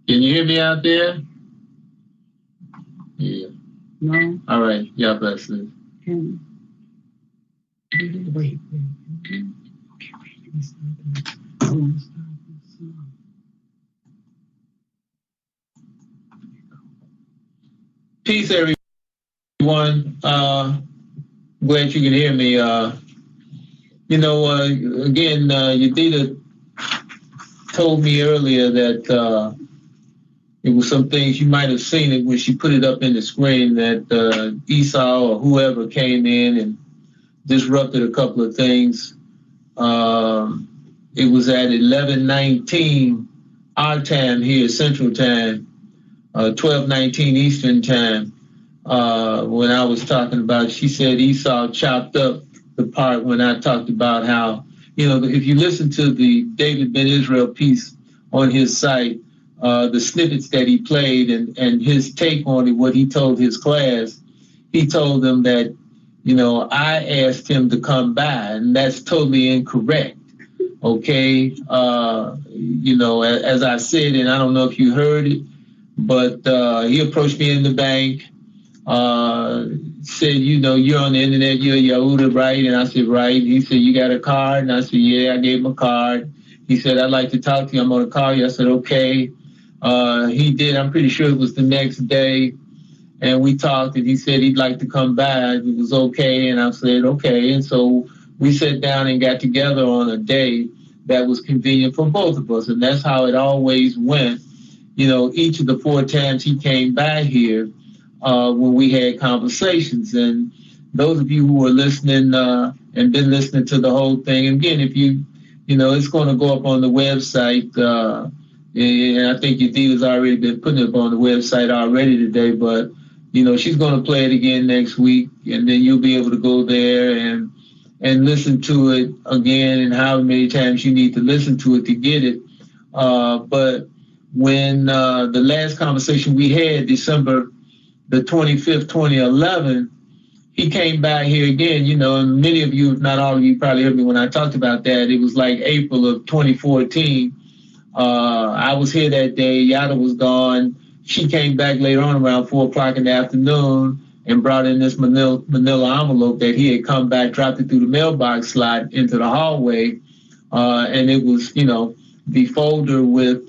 Can you hear me out there? Yeah. No. All right. Yeah, bless it. Wait. Peace, everyone. Glad you can hear me. Again, Yadida told me earlier that it was some things you might have seen it when she put it up in the screen that Esau or whoever came in and disrupted a couple of things. It was at 11:19 our time here, Central Time, 12:19 Eastern Time. When I was talking about, she said Esau chopped up the part when I talked about how, if you listen to the David Ben Israel piece on his site, the snippets that he played and his take on it, what he told his class, he told them that, I asked him to come by, and that's totally incorrect. Okay. As I said, and I don't know if you heard it, but he approached me in the bank, said, you're on the internet, you're Yehuda, right? And I said, right. He said, you got a card? And I said, yeah, I gave him a card. He said, I'd like to talk to you. I'm going to call you. I said, okay. He did. I'm pretty sure it was the next day. And we talked, and he said he'd like to come by. It was okay. And I said, okay. And so we sat down and got together on a day that was convenient for both of us. And that's how it always went. Each of the 4 times he came by here, when we had conversations. And those of you who were listening and been listening to the whole thing, again, if it's going to go up on the website. And I think Yadida's already been putting it up on the website already today, but she's going to play it again next week, and then you'll be able to go there and listen to it again, and however many times you need to listen to it to get it. But when the last conversation we had, December the 25th, 2011, he came back here again, and many of you, if not all of you, probably heard me when I talked about that. It was like April of 2014. I was here that day. Yada was gone. She came back later on around 4 o'clock in the afternoon and brought in this manila envelope that he had come back, dropped it through the mailbox slot into the hallway. And it was, the folder with,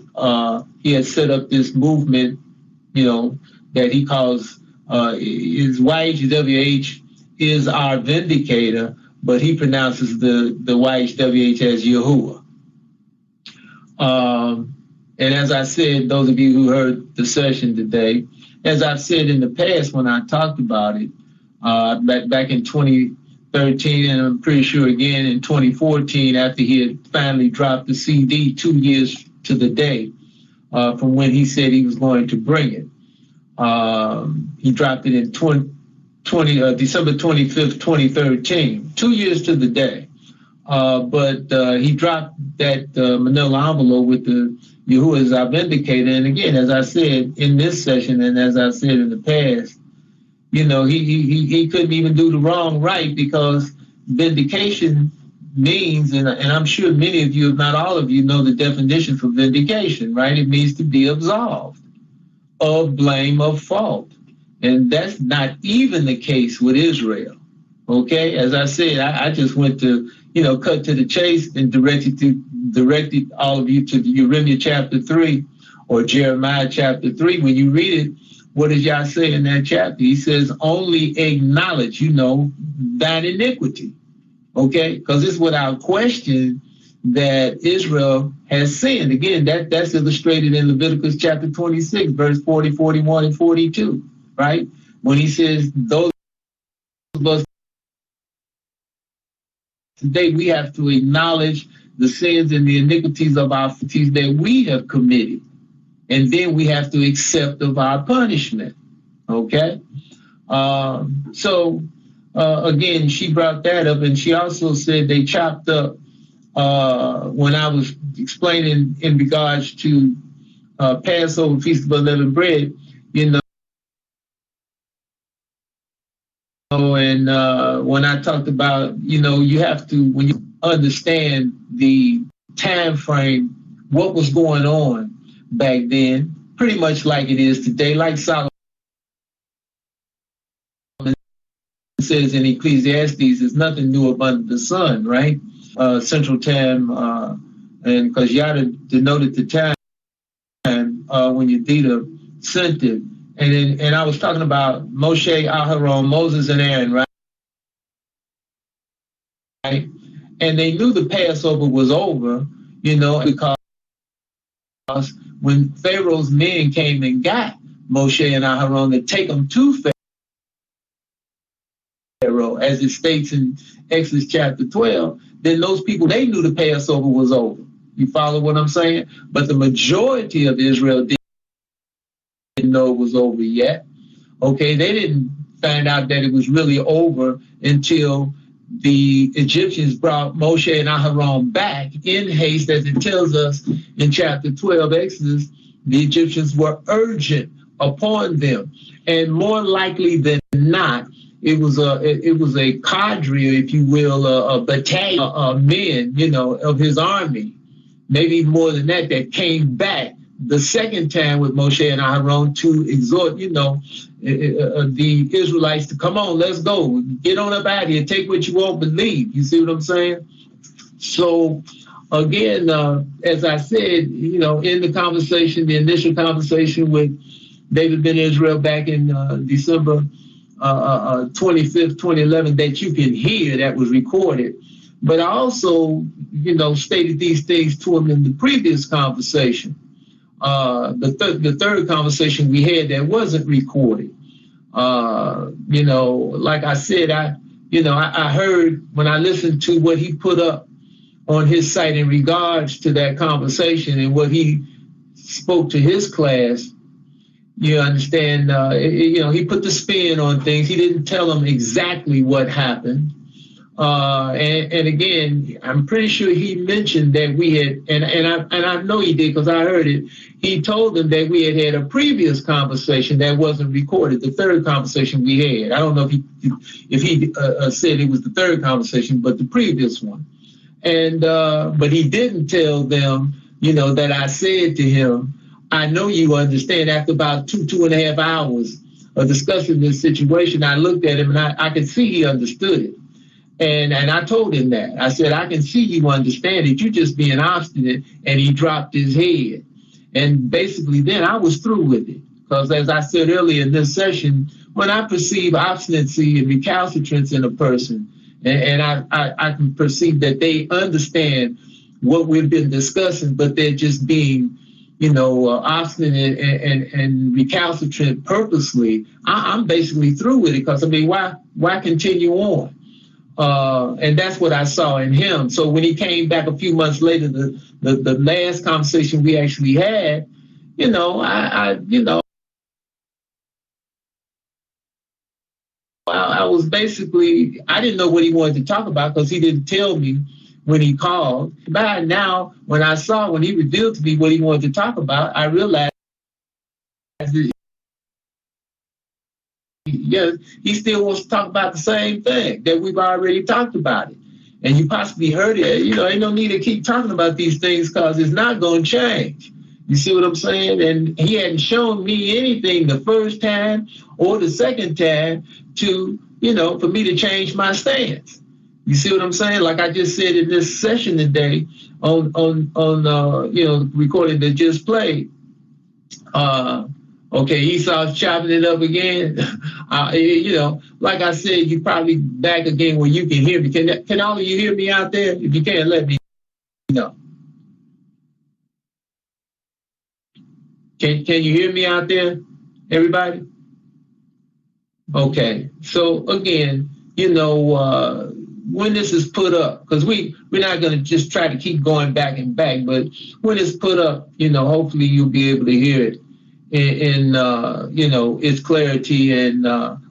he had set up this movement, that he calls, his YHWH is our vindicator, but he pronounces the YHWH as Yahuwah. And as I said, those of you who heard the session today, as I've said in the past when I talked about it, back in 2013, and I'm pretty sure again in 2014, after he had finally dropped the CD 2 years to the day from when he said he was going to bring it. He dropped it in December 25th, 2013, 2 years to the day. But he dropped that manila envelope with the Yahuwah is our vindicator. And again, as I said in this session, and as I said in the past, he couldn't even do the wrong right, because vindication means, and I'm sure many of you, if not all of you, know the definition for vindication, right? It means to be absolved of blame, of fault. And that's not even the case with Israel. Okay, as I said, I just went to, cut to the chase and directed all of you to Jeremiah chapter 3 or Jeremiah chapter 3. When you read it, what does Yah say in that chapter? He says, only acknowledge, thine iniquity. Okay, because it's without question that Israel has sinned. Again, that's illustrated in Leviticus chapter 26, verse 40, 41, and 42, right? When he says, those of us today, we have to acknowledge the sins and the iniquities of our faculties that we have committed. And then we have to accept of our punishment. Okay? Again, she brought that up, and she also said they chopped up when I was explaining in regards to Passover, Feast of Unleavened Bread, and when I talked about, you have to, when you understand the time frame, what was going on back then, pretty much like it is today, like Solomon says in Ecclesiastes, there's nothing new up under the sun, right? Central time, and because Yada denoted the time when Yedida sent it. And I was talking about Moshe, Aharon, Moses, and Aaron, right? And they knew the Passover was over, because when Pharaoh's men came and got Moshe and Aharon to take them to Pharaoh, as it states in Exodus chapter 12, then those people, they knew the Passover was over. You follow what I'm saying? But the majority of Israel didn't know it was over yet. Okay, they didn't find out that it was really over until the Egyptians brought Moshe and Aharon back in haste, as it tells us in chapter 12 Exodus. The Egyptians were urgent upon them, and more likely than not, it was a cadre, if you will, a battalion of men, of his army, maybe more than that came back the second time with Moshe and Aharon to exhort, the Israelites to come on, let's go, get on up out here, take what you want, but leave. You see what I'm saying? So again, as I said, in the conversation, the initial conversation with David Ben Israel back in December 25th, 2011, that you can hear, that was recorded. But I also, stated these things to him in the previous conversation. The third conversation we had that wasn't recorded. Like I said, I heard when I listened to what he put up on his site in regards to that conversation and what he spoke to his class. You understand, he put the spin on things. He didn't tell them exactly what happened. And again, I'm pretty sure he mentioned that we had, and I know he did because I heard it. He told them that we had a previous conversation that wasn't recorded, the third conversation we had. I don't know if he said it was the third conversation, but the previous one. And but he didn't tell them, that I said to him, I know you understand. After about 2.5 hours of discussing this situation, I looked at him and I could see he understood it. And I told him that. I said, I can see you understand it. You're just being obstinate. And he dropped his head. And basically then I was through with it. Because as I said earlier in this session, when I perceive obstinacy and recalcitrance in a person, and I can perceive that they understand what we've been discussing, but they're just being, obstinate and recalcitrant purposely, I'm basically through with it. Because, why continue on? And that's what I saw in him. So when he came back a few months later, the last conversation we actually had, I was basically, I didn't know what he wanted to talk about because he didn't tell me when he called. But now, when he revealed to me what he wanted to talk about, I realized that, yes, he still wants to talk about the same thing that we've already talked about it. And you possibly heard it. Ain't no need to keep talking about these things because it's not going to change. You see what I'm saying? And he hadn't shown me anything the first time or the second time to, for me to change my stance. You see what I'm saying? Like I just said in this session today on recording that just played. Okay, Esau's chopping it up again. Like I said, you probably back again where you can hear me. Can all of you hear me out there? If you can't, let me know. Can you hear me out there, everybody? Okay, so again, when this is put up, because we're not going to just try to keep going back and back, but when it's put up, hopefully you'll be able to hear it in its clarity. And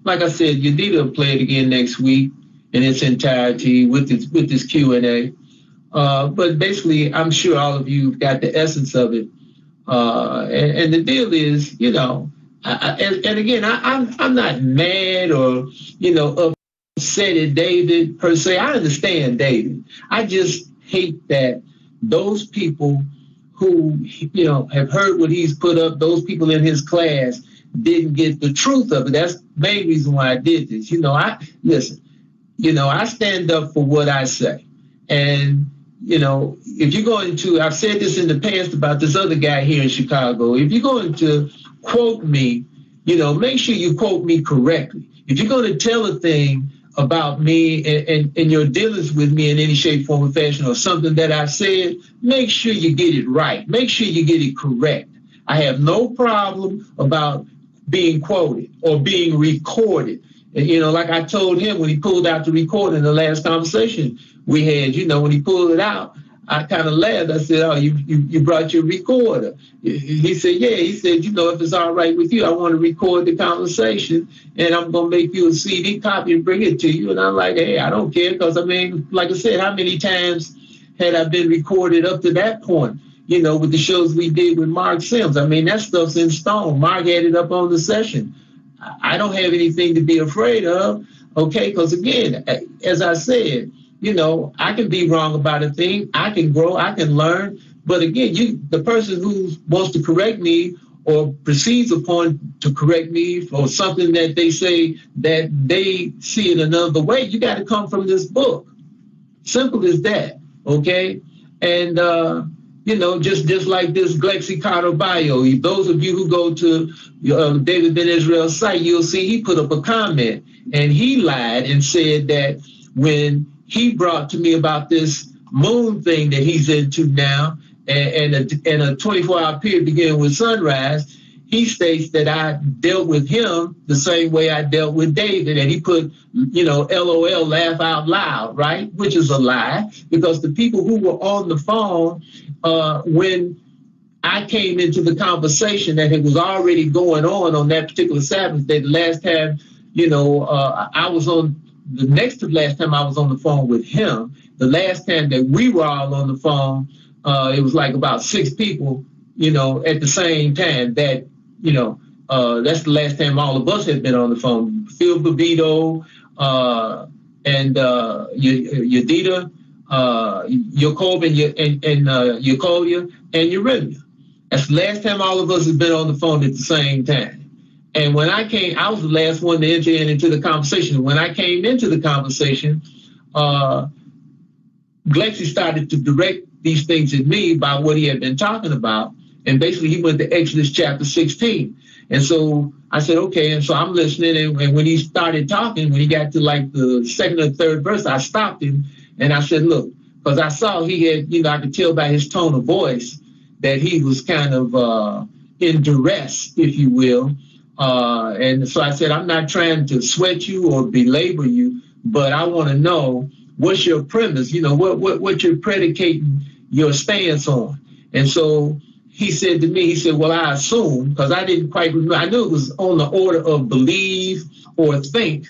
like I said, Yedida will play it again next week in its entirety with this Q&A. But basically, I'm sure all of you got the essence of it. And the deal is, and again, I'm not mad or, upset at David per se. I understand David. I just hate that those people who, you know, have heard what he's put up, those people in his class didn't get the truth of it. That's the main reason why I did this. You know, listen, you know, I stand up for what I say. And, you know, if you're going to, I've said this in the past about this other guy here in Chicago, if you're going to quote me, you know, make sure you quote me correctly. If you're going to tell a thing about me and your dealings with me in any shape, form, or fashion, or something that I've said, make sure you get it right. Make sure you get it correct. I have no problem about being quoted or being recorded. And, you know, like I told him when he pulled out the recording in the last conversation we had, you know, when he pulled it out, I kind of laughed. I said, oh, you brought your recorder. He said, yeah. He said, you know, if it's all right with you, I want to record the conversation and I'm going to make you a CD copy and bring it to you. And I'm like, hey, I don't care. Because, I mean, like I said, how many times had I been recorded up to that point, you know, with the shows we did with Mark Sims? I mean, that stuff's in stone. Mark had it up on the session. I don't have anything to be afraid of, okay? Because, again, as I said, you know, I can be wrong about a thing. I can grow. I can learn. But again, the person who wants to correct me or proceeds upon to correct me for something that they say that they see it another way, you got to come from this book. Simple as that, okay? And, you know, just like this Glexi Carter bio, those of you who go to David Ben Israel's site, you'll see he put up a comment and he lied and said that when he brought to me about this moon thing that he's into now and a 24-hour period beginning with sunrise, he states that I dealt with him the same way I dealt with David. And he put, you know, LOL, laugh out loud, right? Which is a lie, because the people who were on the phone when I came into the conversation that it was already going on that particular Sabbath day, the last time, you know, I was on, the next to last time I was on the phone with him, the last time that we were all on the phone, it was like about 6 people, you know, at the same time that, you know, that's the last time all of us had been on the phone. Phil Babito and Yadida, Jacob and Yacolia and Uremia. That's the last time all of us have been on the phone at the same time. And when I came, I was the last one to enter into the conversation. When I came into the conversation, Glexi started to direct these things at me about what he had been talking about. And basically he went to Exodus chapter 16. And so I said, okay. And so I'm listening. And when he started talking, when he got to like the second or third verse, I stopped him. And I said, look, because I saw he had, you know, I could tell by his tone of voice that he was kind of in duress, if you will. And so I said, I'm not trying to sweat you or belabor you, but I want to know what's your premise, you know, what you're predicating your stance on. And so he said to me, he said, well, I assume, because I didn't quite remember, I knew it was on the order of believe or think,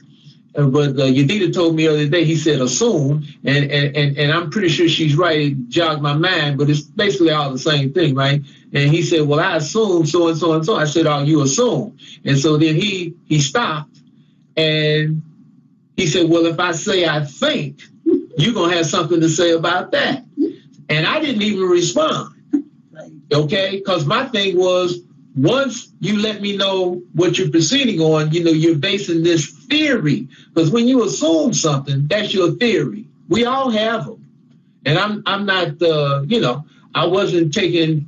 but Yadida told me the other day, he said assume, and I'm pretty sure she's right, it jogged my mind, but it's basically all the same thing, right? And he said, well, I assume so and so and so. I said, oh, you assume. And so then he stopped and he said, well, if I say I think, you're going to have something to say about that. And I didn't even respond, okay? Because my thing was, once you let me know what you're proceeding on, you know, you're basing this theory. Because when you assume something, that's your theory. We all have them. And I'm not, you know, I wasn't taking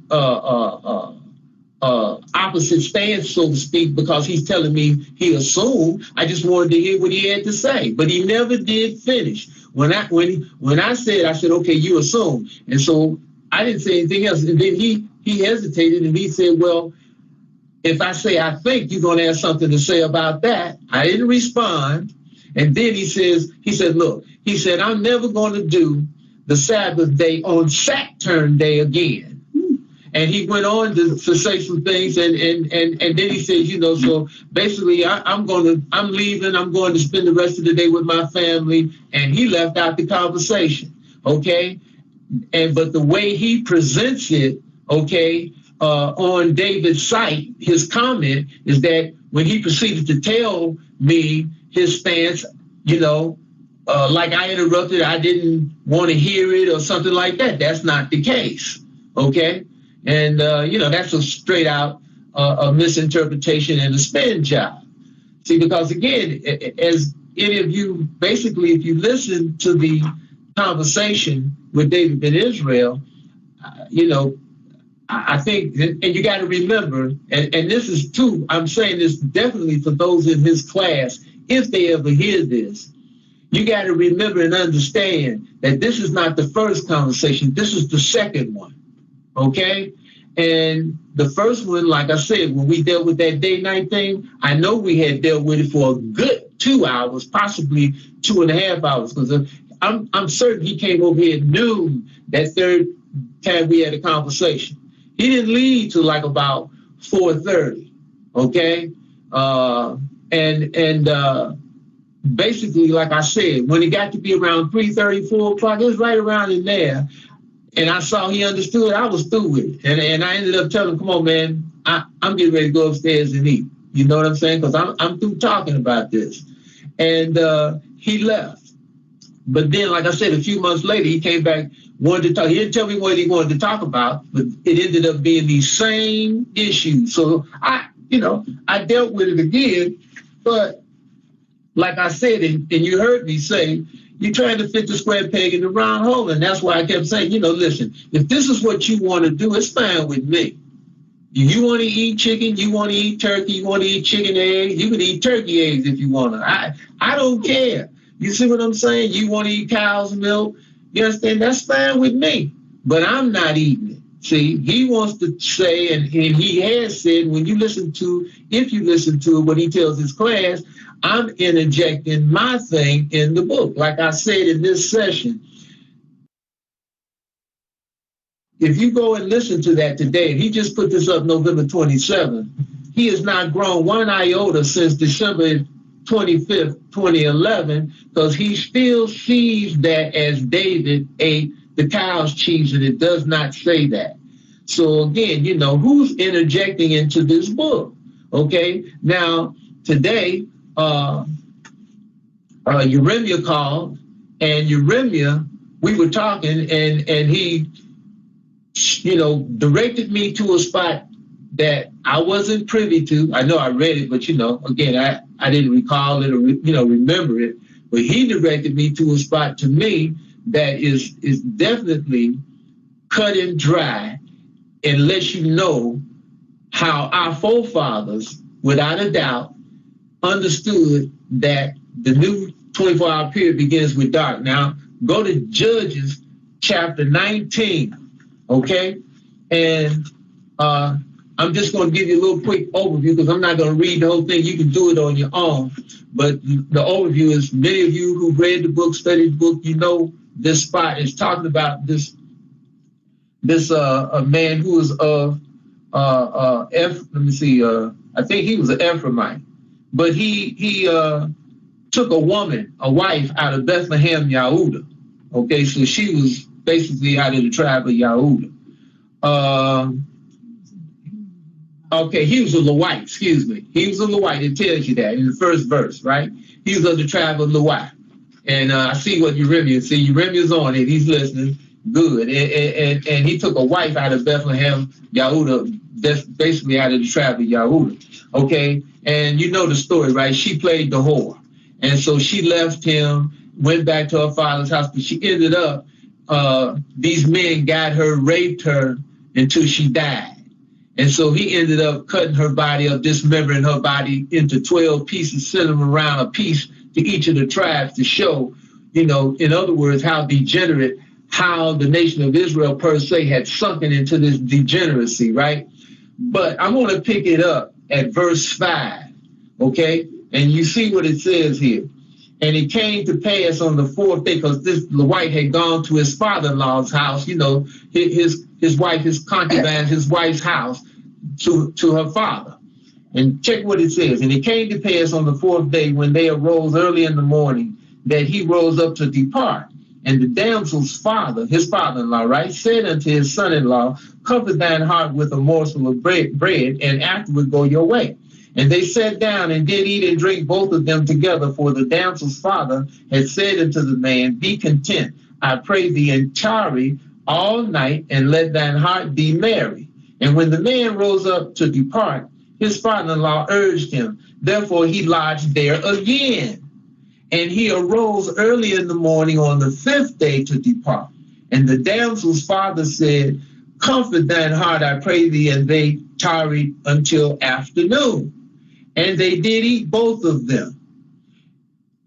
opposite stance, so to speak, because he's telling me he assumed. I just wanted to hear what he had to say, but he never did finish. When I said, okay, you assume. And so I didn't say anything else. And then he hesitated and he said, well, if I say I think, you're going to have something to say about that. I didn't respond. And then he said, look, he said, I'm never going to do the Sabbath day on Saturn day again. And he went on to say some things, and then he said, you know, so basically I'm leaving, I'm going to spend the rest of the day with my family, and he left out the conversation, okay? But the way he presents it, okay, on David's site, his comment is that when he proceeded to tell me his stance, you know, like I interrupted, I didn't want to hear it or something like that. That's not the case, okay? And, that's a straight out a misinterpretation and a spin job. See, because again, as any of you, basically, if you listen to the conversation with David Ben Israel, I think, and you got to remember, and this is too, I'm saying this definitely for those in his class, if they ever hear this, you got to remember and understand that this is not the first conversation. This is the second one, okay? And the first one, like I said, when we dealt with that day-night thing, I know we had dealt with it for a good 2 hours, possibly 2.5 hours, because I'm certain he came over here at noon that third time we had a conversation. He didn't leave till like about 4:30, okay? Basically, like I said, when it got to be around 3:30, 4 o'clock, it was right around in there. And I saw he understood, I was through with it. And I ended up telling him, come on, man, I'm getting ready to go upstairs and eat. You know what I'm saying? Because I'm through talking about this. And he left. But then, like I said, a few months later, he came back, wanted to talk. He didn't tell me what he wanted to talk about, but it ended up being these same issues. So I dealt with it again. But like I said, and you heard me say, you're trying to fit the square peg in the round hole. And that's why I kept saying, listen, if this is what you want to do, it's fine with me. You want to eat chicken, you want to eat turkey, you want to eat chicken eggs, you can eat turkey eggs if you want to. I don't care. You see what I'm saying? You want to eat cow's milk, you understand? That's fine with me, but I'm not eating it. See, he wants to say, and he has said, if you listen to what he tells his class, I'm interjecting my thing in the book. Like I said in this session, if you go and listen to that today, he just put this up November 27th. He has not grown one iota since December 25th, 2011, because he still sees that as David ate the cow's cheese, and it does not say that. So again, who's interjecting into this book? Okay, now today, Uremia called, and Uremia, we were talking, and he, directed me to a spot that I wasn't privy to. I know I read it, but again, I didn't recall it or remember it. But he directed me to a spot to me that is definitely cut and dry, and lets you know how our forefathers, without a doubt, understood that the new 24-hour period begins with dark. Now, go to Judges chapter 19, okay? And I'm just going to give you a little quick overview because I'm not going to read the whole thing. You can do it on your own. But the overview is, many of you who read the book, studied the book, this spot is talking about this a man who was of I think he was an Ephraimite, but he took a wife out of Bethlehem, Yehuda. Okay, so she was basically out of the tribe of Yehuda. Okay, he was a Lewite, excuse me. He was a Lewite, it tells you that in the first verse, right? He was of the tribe of Lewite. And I see what Uremia's on it, he's listening. Good. And he took a wife out of Bethlehem, Yehuda, that's basically out of the tribe of Yehuda. Okay? And you know the story, right? She played the whore. And so she left him, went back to her father's house, but she ended up, these men got her, raped her until she died. And so he ended up cutting her body up, dismembering her body into 12 pieces, sending them around a piece to each of the tribes to show, in other words, how degenerate, how the nation of Israel per se had sunken into this degeneracy, right? But I want to pick it up at verse 5, okay? And you see what it says here. And it came to pass on the fourth day, because this Lewite had gone to his father-in-law's house, his wife, his concubine, his wife's house, to her father. And check what it says. And it came to pass on the fourth day, when they arose early in the morning, that he rose up to depart. And the damsel's father, his father-in-law, right, said unto his son-in-law, comfort thine heart with a morsel of bread, and afterward go your way. And they sat down and did eat and drink, both of them together, for the damsel's father had said unto the man, be content, I pray thee, and tarry all night, and let thine heart be merry. And when the man rose up to depart, his father-in-law urged him. Therefore he lodged there again. And he arose early in the morning on the 5th day to depart. And the damsel's father said, Comfort thine heart, I pray thee. And they tarried until afternoon. And they did eat both of them.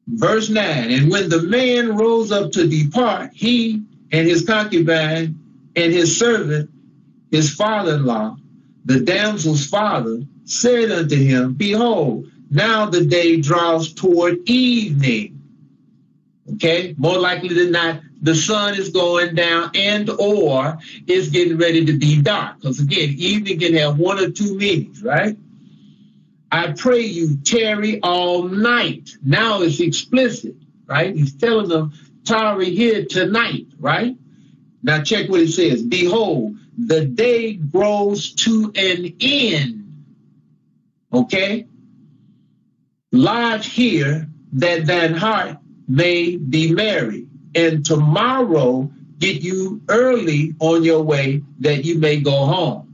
Verse 9, and when the man rose up to depart, he and his concubine and his servant, his father-in-law, the damsel's father, said unto him, Behold, now the day draws toward evening. Okay, more likely than not, the sun is going down and or it's getting ready to be dark. Because again, evening can have one or two meanings, right? I pray you tarry all night. Now it's explicit, right? He's telling them, tarry here tonight, right? Now check what it says. Behold, the day grows to an end. Okay? Lodge here that thine heart may be merry. And tomorrow get you early on your way that you may go home.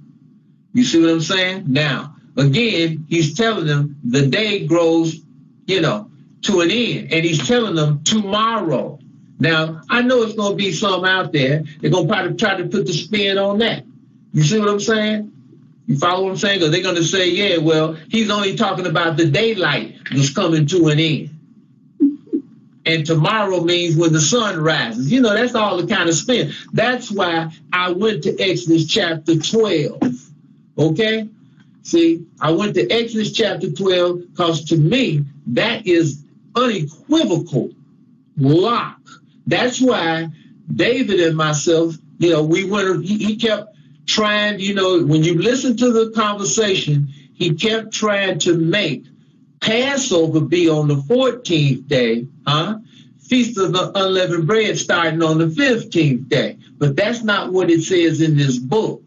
You see what I'm saying? Now, again, he's telling them the day grows, to an end. And he's telling them tomorrow. Now, I know it's going to be some out there. They're going to probably try to put the spin on that. You see what I'm saying? You follow what I'm saying? Because they're going to say, yeah, well, he's only talking about the daylight that's coming to an end. And tomorrow means when the sun rises. That's all the kind of spin. That's why I went to Exodus chapter 12. Okay? See, I went to Exodus chapter 12 because to me, that is unequivocal lock. That's why David and myself, he kept trying, when you listen to the conversation, he kept trying to make Passover be on the 14th day, Feast of the Unleavened Bread starting on the 15th day. But that's not what it says in this book.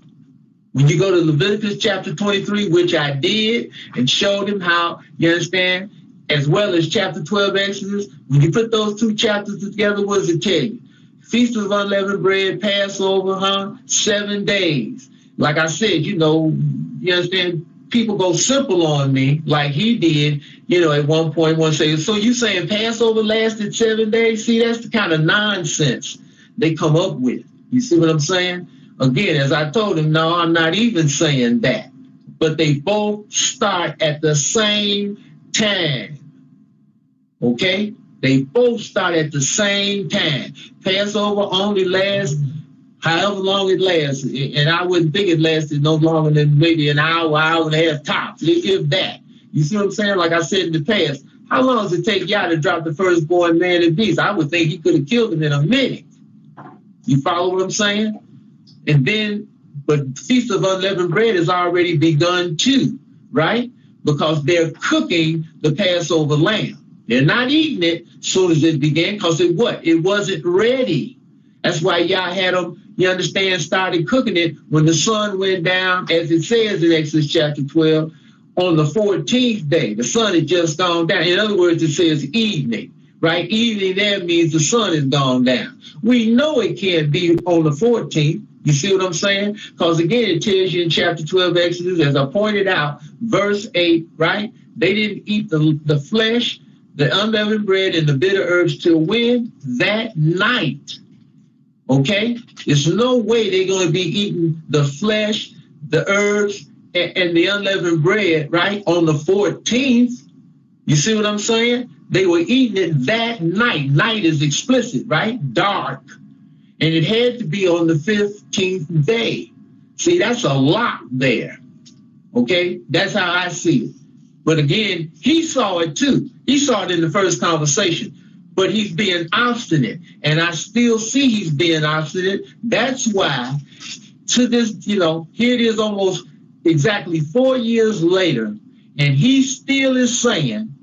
When you go to Leviticus chapter 23, which I did and showed him how, you understand, as well as chapter 12 Exodus, when you put those two chapters together, what does it tell you? Feast of Unleavened Bread, Passover, 7 days. Like I said, you understand, people go simple on me like he did, at one point, one say, so you saying Passover lasted 7 days? See, that's the kind of nonsense they come up with. You see what I'm saying? Again, as I told him, no, I'm not even saying that. But they both start at the same time. Okay? They both start at the same time. Passover only lasts however long it lasts. And I wouldn't think it lasted no longer than maybe an hour, hour and a half tops, if that. You see what I'm saying? Like I said in the past, how long does it take Yah to drop the firstborn man and beast? I would think he could have killed him in a minute. You follow what I'm saying? And then, but Feast of Unleavened Bread has already begun too, right? Because they're cooking the Passover lamb. They're not eating it as soon as it began because it wasn't ready. That's why Yah had them, started cooking it when the sun went down, as it says in Exodus chapter 12, on the 14th day. The sun had just gone down. In other words, it says evening, right? Evening there means the sun has gone down. We know it can't be on the 14th. You see what I'm saying? Because again, it tells you in chapter 12 Exodus, as I pointed out, verse 8, right? They didn't eat the flesh, the unleavened bread, and the bitter herbs till when? That night. Okay? There's no way they're going to be eating the flesh, the herbs, and the unleavened bread, right, on the 14th. You see what I'm saying? They were eating it that night. Night is explicit, right? Dark. And it had to be on the 15th day. See, that's a lot there. Okay? That's how I see it. But again, he saw it too. He saw it in the first conversation. But he's being obstinate. And I still see he's being obstinate. That's why to this, here it is almost exactly 4 years later. And he still is saying,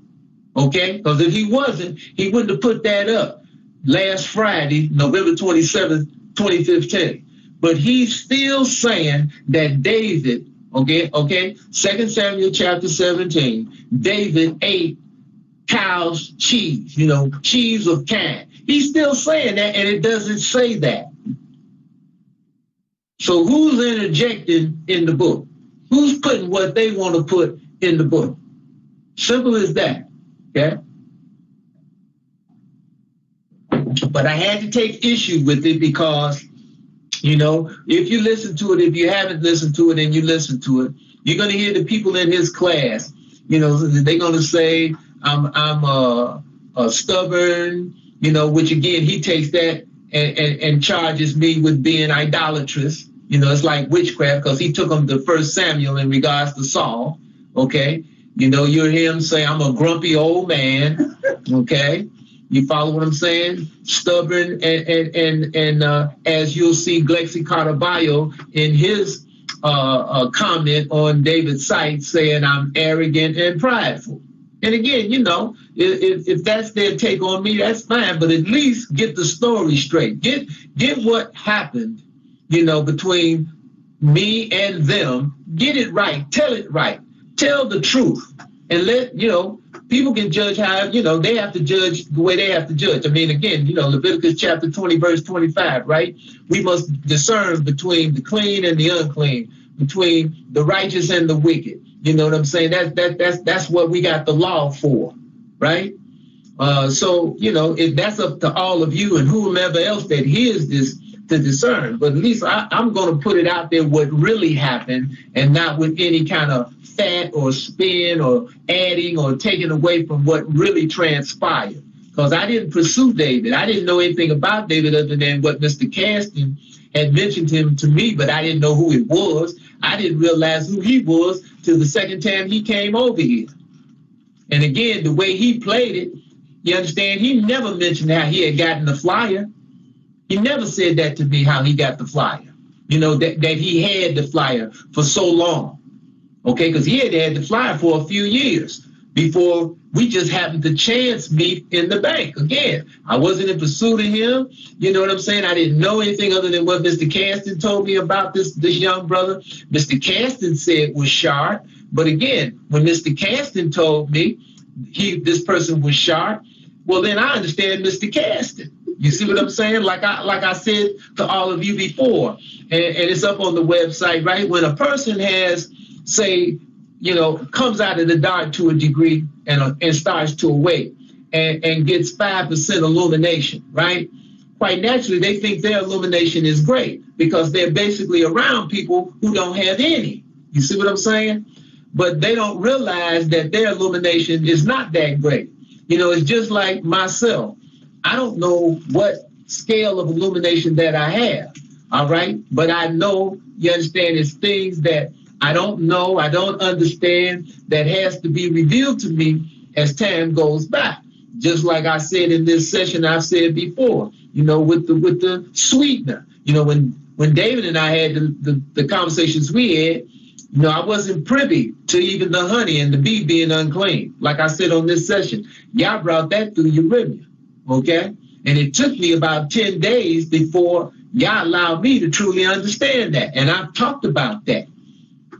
okay, because if he wasn't, he wouldn't have put that up last Friday, November 27th, 2015. But he's still saying that David, okay, 2 Samuel chapter 17, David ate cow's cheese, cheese of kine. He's still saying that, and it doesn't say that. So who's interjecting in the book? Who's putting what they want to put in the book? Simple as that, okay? But I had to take issue with it because, you know, if you listen to it, if you haven't listened to it and you listen to it, you're going to hear the people in his class, you know, they're going to say, I'm stubborn, you know, which again, he takes that and charges me with being idolatrous. You know, it's like witchcraft because he took him to 1 Samuel in regards to Saul, okay? You know, you hear him say, I'm a grumpy old man, okay? You follow what I'm saying? Stubborn, and as you'll see, Glexi Cartaballo in his comment on David's site saying I'm arrogant and prideful. And again, you know, if that's their take on me, that's fine, but at least get the story straight. Get what happened, you know, between me and them. Get it right. Tell it right. Tell the truth. And let, you know, people can judge how, you know, they have to judge the way they have to judge. I mean, again, you know, Leviticus chapter 20, verse 25, right? We must discern between the clean and the unclean, between the righteous and the wicked. You know what I'm saying? That's what we got the law for, right? So, you know, that's up to all of you and whomever else that hears this to discern. But at least I'm going to put it out there what really happened and not with any kind of fat or spin or adding or taking away from what really transpired. Because I didn't pursue David. I didn't know anything about David other than what Mr. Caston had mentioned him to me, but I didn't know who it was. I didn't realize who he was till the second time he came over here. And again, the way he played it, you understand, he never mentioned how he had gotten the flyer. He never said that to me, how he got the flyer. You know, that he had the flyer for so long. Okay, because he had the flyer for a few years before we just happened to chance meet in the bank. Again, I wasn't in pursuit of him. You know what I'm saying? I didn't know anything other than what Mr. Caston told me about this young brother. Mr. Caston said was sharp. But again, when Mr. Caston told me this person was sharp, well, then I understand Mr. Caston. You see what I'm saying? Like I said to all of you before, and it's up on the website, right? When a person has, say, you know, comes out of the dark to a degree and starts to awake and gets 5% illumination, right? Quite naturally, they think their illumination is great because they're basically around people who don't have any. You see what I'm saying? But they don't realize that their illumination is not that great. You know, it's just like myself. I don't know what scale of illumination that I have, all right? But I know, you understand, it's things that I don't know, I don't understand, that has to be revealed to me as time goes by. Just like I said in this session, I've said before, you know, with the sweetener. You know, when David and I had the conversations we had, you know, I wasn't privy to even the honey and the bee being unclean. Like I said on this session, y'all brought that through Uremia, okay? And it took me about 10 days before y'all allowed me to truly understand that. And I've talked about that.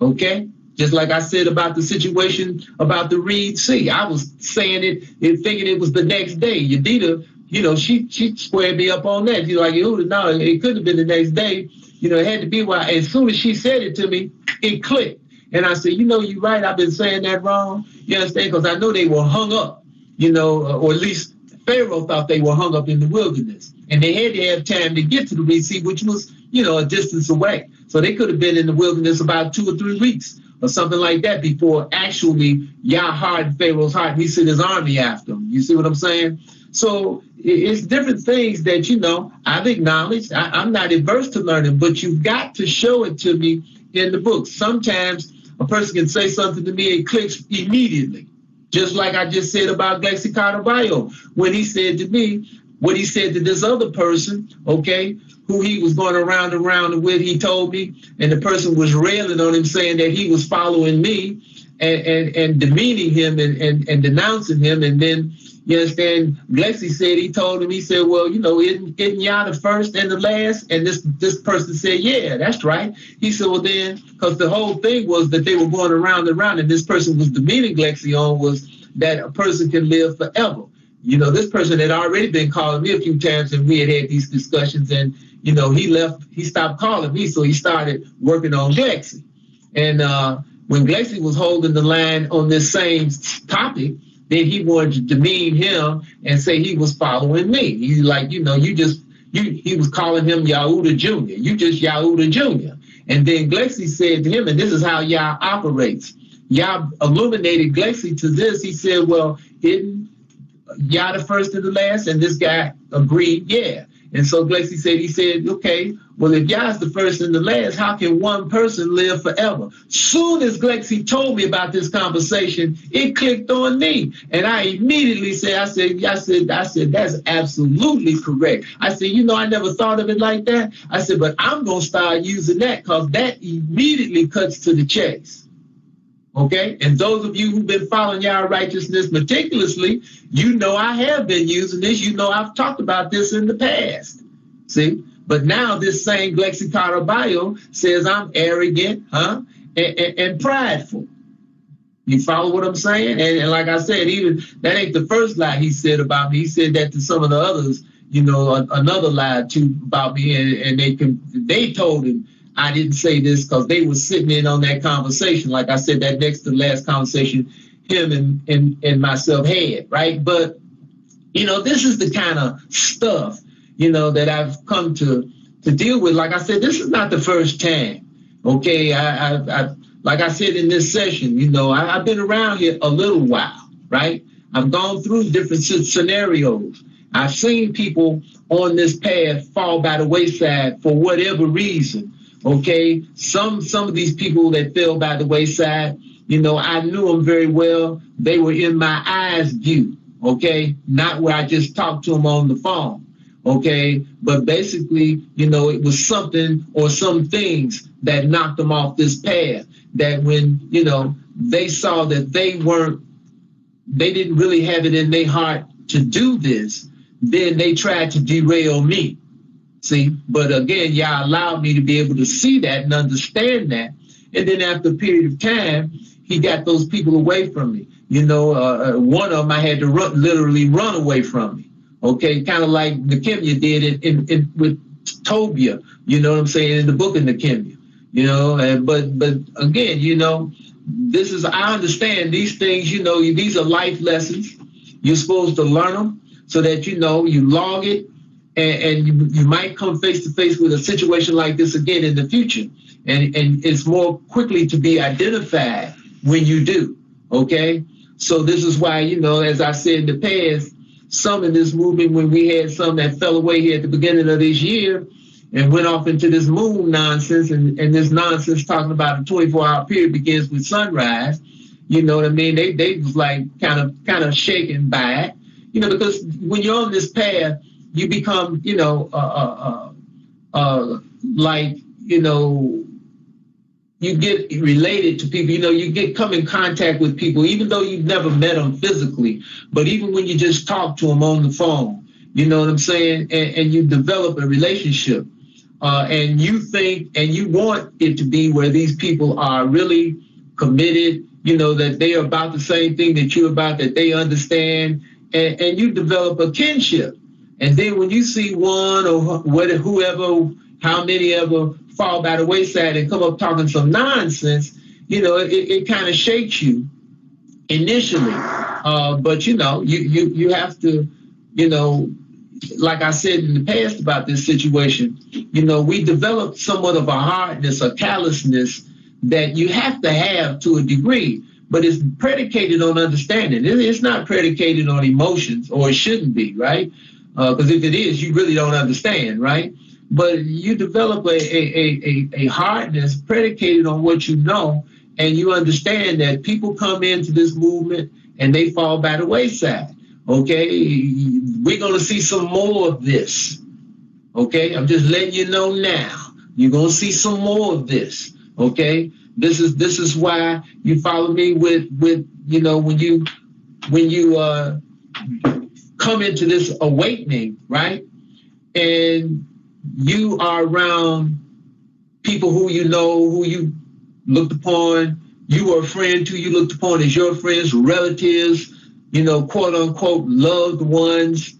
Okay, just like I said about the situation about the Reed Sea. I was saying it thinking it was the next day. Yadita, you know, she squared me up on that. You're like, no, it couldn't have been the next day. You know, it had to be why. As soon as she said it to me, it clicked. And I said, you know, you're right. I've been saying that wrong. You understand? Because I know they were hung up, you know, or at least Pharaoh thought they were hung up in the wilderness. And they had to have time to get to the Red Sea, which was, you know, a distance away. So they could have been in the wilderness about 2 or 3 weeks or something like that before actually Yah hardened Pharaoh's heart and he sent his army after him. You see what I'm saying? So it's different things that, you know, I've acknowledged. I'm not averse to learning, but you've got to show it to me in the book. Sometimes a person can say something to me, it clicks immediately. Just like I just said about Glexi Cartaballo, when he said to me what he said to this other person, okay, who he was going around and around with, he told me, and the person was railing on him, saying that he was following me and demeaning him and denouncing him. And then, you understand, Glexi said, he told him, he said, well, you know, isn't y'all the first and the last? And this person said, yeah, that's right. He said, well, then, because the whole thing was that they were going around and around, and this person was demeaning Glexi on was that a person can live forever. You know, this person had already been calling me a few times, and we had these discussions, and he stopped calling me, so he started working on Glexi. And when Glexi was holding the line on this same topic, then he wanted to demean him and say he was following me. He's like, he was calling him Yahuda Jr. You just Yahuda Jr. And then Glexi said to him, and this is how Yah operates. Yah illuminated Glexi to this. He said, well, isn't Yah the first and the last? And this guy agreed, yeah. And so Glexi said, okay, well, if Yah's the first and the last, how can one person live forever? Soon as Glexi told me about this conversation, it clicked on me. And I immediately said, I said, that's absolutely correct. I said, I never thought of it like that. I said, but I'm going to start using that because that immediately cuts to the chase. Okay, and those of you who've been following Yah righteousness meticulously, I have been using this. I've talked about this in the past. See, but now this same Glexi Caraballo says I'm arrogant, and prideful. You follow what I'm saying? And like I said, even that ain't the first lie he said about me. He said that to some of the others. Another lie too about me, and they told him I didn't say this because they were sitting in on that conversation. Like I said, that next to last conversation, him and myself had, right? But, this is the kind of stuff, that I've come to deal with. Like I said, this is not the first time, okay? I like I said in this session, I've been around here a little while, right? I've gone through different scenarios. I've seen people on this path fall by the wayside for whatever reason. Okay, some of these people that fell by the wayside, I knew them very well. They were in my eyes view, okay, not where I just talked to them on the phone, okay, but basically, it was something or some things that knocked them off this path. That when they saw that they didn't really have it in their heart to do this, then they tried to derail me. See, but again, Yah allowed me to be able to see that and understand that. And then after a period of time, he got those people away from me. One of them I had to literally run away from me. Okay, kind of like Nehemiah did in with Tobia, you know what I'm saying, in the book of Nehemiah. But again, this is, I understand these things, these are life lessons. You're supposed to learn them so that, you log it. And you might come face to face with a situation like this again in the future. And it's more quickly to be identified when you do, okay? So this is why, as I said in the past, some in this movement, when we had some that fell away here at the beginning of this year and went off into this moon nonsense, and this nonsense talking about a 24-hour period begins with sunrise, you know what I mean? They was like kind of shaken by it, because when you're on this path, you become, you get related to people, you come in contact with people, even though you've never met them physically, but even when you just talk to them on the phone, you know what I'm saying? And you develop a relationship, and you think, and you want it to be where these people are really committed, that they are about the same thing that you're about, that they understand, and you develop a kinship. And then when you see one or whoever, how many ever fall by the wayside and come up talking some nonsense, it kind of shakes you initially. But, you have to, like I said in the past about this situation, we develop somewhat of a hardness, a callousness that you have to a degree, but it's predicated on understanding. It's not predicated on emotions, or it shouldn't be, right? Because if it is, you really don't understand, right? But you develop a hardness predicated on what you know, and you understand that people come into this movement and they fall by the wayside, okay? We're going to see some more of this, okay? I'm just letting you know now. You're going to see some more of this, okay? This is why you follow me with when you come into this awakening, right? And you are around people who who you looked upon, you were a friend to, you looked upon as your friends, relatives, quote unquote, loved ones,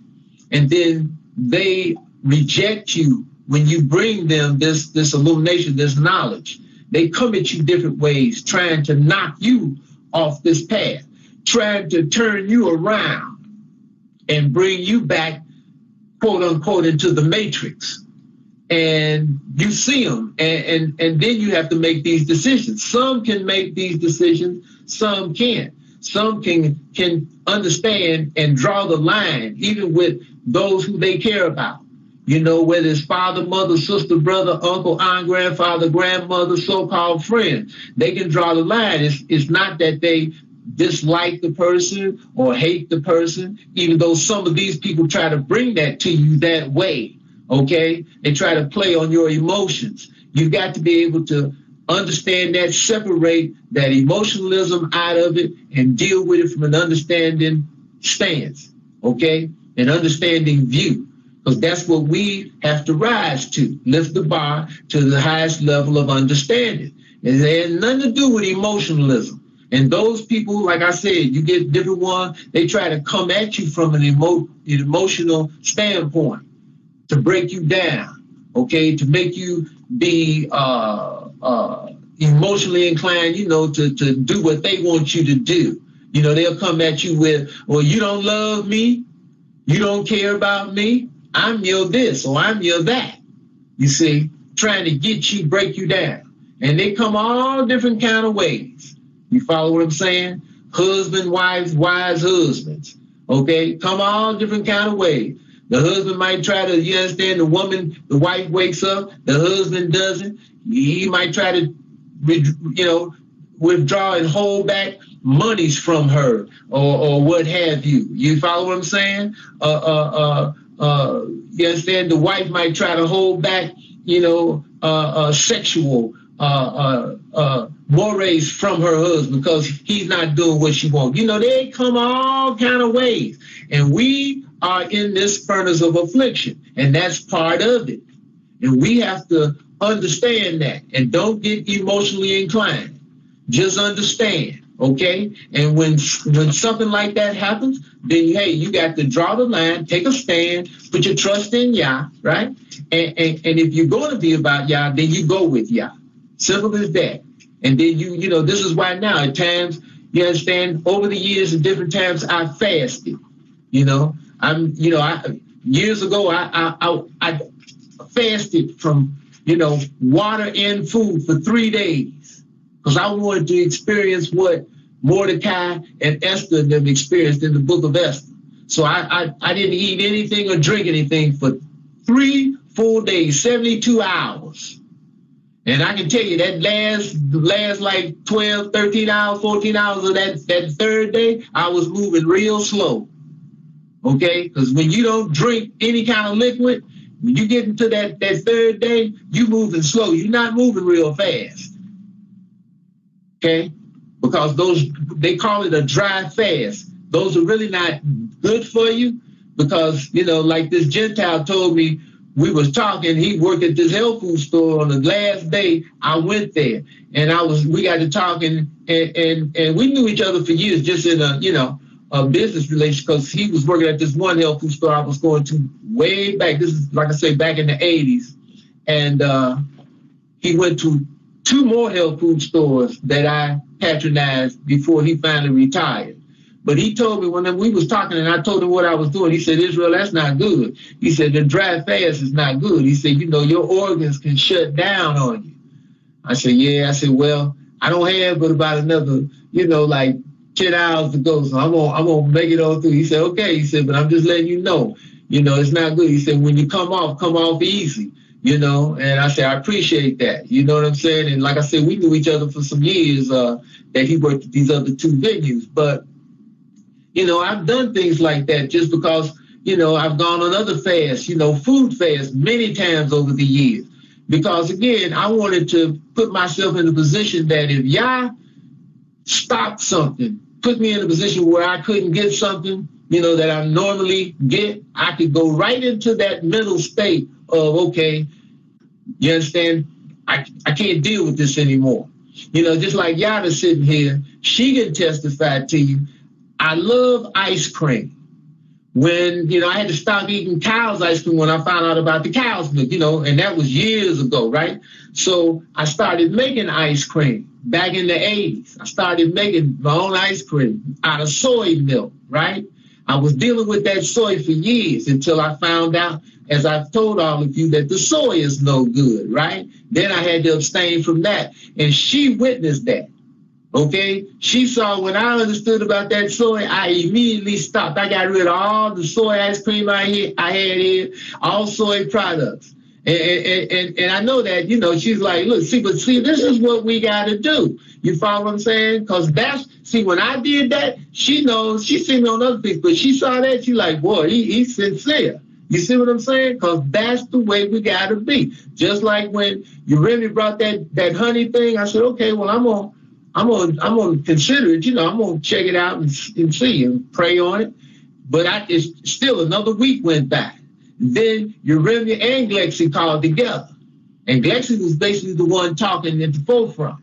and then they reject you when you bring them this illumination, this knowledge, they come at you different ways, trying to knock you off this path, trying to turn you around and bring you back, quote unquote, into the matrix. And you see them, and then you have to make these decisions. Some can make these decisions, some can't. Some can understand and draw the line, even with those who they care about. You know, whether it's father, mother, sister, brother, uncle, aunt, grandfather, grandmother, so-called friend, they can draw the line. It's not that they dislike the person or hate the person, even though some of these people try to bring that to you that way. Okay, they try to play on your emotions. You've got to be able to understand that, separate that emotionalism out of it, and deal with it from an understanding stance, okay, an understanding view, because that's what we have to rise to, lift the bar to the highest level of understanding. And it has nothing to do with emotionalism. And those people, like I said, you get different ones, they try to come at you from an emotional standpoint, to break you down, okay, to make you be emotionally inclined, you know, to do what they want you to do. You know, they'll come at you with, well, you don't love me, you don't care about me, I'm your this or I'm your that. You see, trying to get you, break you down. And they come all different kind of ways. You follow what I'm saying? Husband, wives, wives, husbands, okay, come all different kind of ways. The husband might try to, you understand, the wife wakes up, the husband doesn't. He might try to, you know, withdraw and hold back monies from her or what have you. You follow what I'm saying? You understand, the wife might try to hold back, you know, sexual mores from her husband because he's not doing what she wants. You know, they come all kind of ways. And we are in this furnace of affliction, and that's part of it. And we have to understand that and don't get emotionally inclined. Just understand, okay? And when something like that happens, then, hey, you got to draw the line, take a stand, put your trust in Yah, right? And if you're going to be about Yah, then you go with Yah. Simple as that. And then you know, this is why now at times, you understand, over the years and different times I fasted, you know. Years ago, I fasted from, you know, water and food for 3 days because I wanted to experience what Mordecai and Esther and them experienced in the book of Esther. So I didn't eat anything or drink anything for 3 full days, 72 hours. And I can tell you that last like 12, 13 hours, 14 hours of that third day, I was moving real slow. Okay, because when you don't drink any kind of liquid, when you get into that third day, you moving slow. You're not moving real fast. Okay, because they call it a dry fast. Those are really not good for you because, you know, like this Gentile told me, we was talking, he worked at this health food store on the last day I went there. And we got to talking and we knew each other for years just in a business relation because he was working at this one health food store I was going to way back. This is, like I say, back in the 80s. And he went to 2 more health food stores that I patronized before he finally retired. But he told me when we was talking and I told him what I was doing, he said, Israel, that's not good. He said, the dry fast is not good. He said, you know, your organs can shut down on you. I said, yeah. I said, well, I don't have but about another, you know, like 10 hours to go. So I'm gonna make it all through. He said, okay. He said, but I'm just letting you know, it's not good. He said, when you come off easy, you know. And I said, I appreciate that. You know what I'm saying? And like I said, we knew each other for some years that he worked at these other 2 venues. But you know, I've done things like that just because, you know, I've gone on other fasts, you know, food fasts many times over the years. Because, again, I wanted to put myself in a position that if Yah stopped something, put me in a position where I couldn't get something, you know, that I normally get, I could go right into that mental state of, okay, you understand, I can't deal with this anymore. You know, just like Yada sitting here, she can testify to you. I love ice cream, when, you know, I had to stop eating cow's ice cream when I found out about the cow's milk, you know, and that was years ago, right? So I started making ice cream back in the 80s. I started making my own ice cream out of soy milk, right? I was dealing with that soy for years until I found out, as I've told all of you, that the soy is no good, right? Then I had to abstain from that. And she witnessed that. Okay, she saw when I understood about that soy, I immediately stopped. I got rid of all the soy ice cream I had here, all soy products. And I know that, you know, she's like, look, see, this is what we got to do. You follow what I'm saying? Because when I did that, she knows, she seen me on other things, but she saw that, she like, boy, he's sincere. You see what I'm saying? Because that's the way we got to be. Just like when you really brought that honey thing, I said, okay, well, I'm gonna consider it, you know, I'm gonna check it out and see and pray on it. But it's still another week went by. Then Uremia and Glexi called together. And Glexi was basically the one talking at the forefront.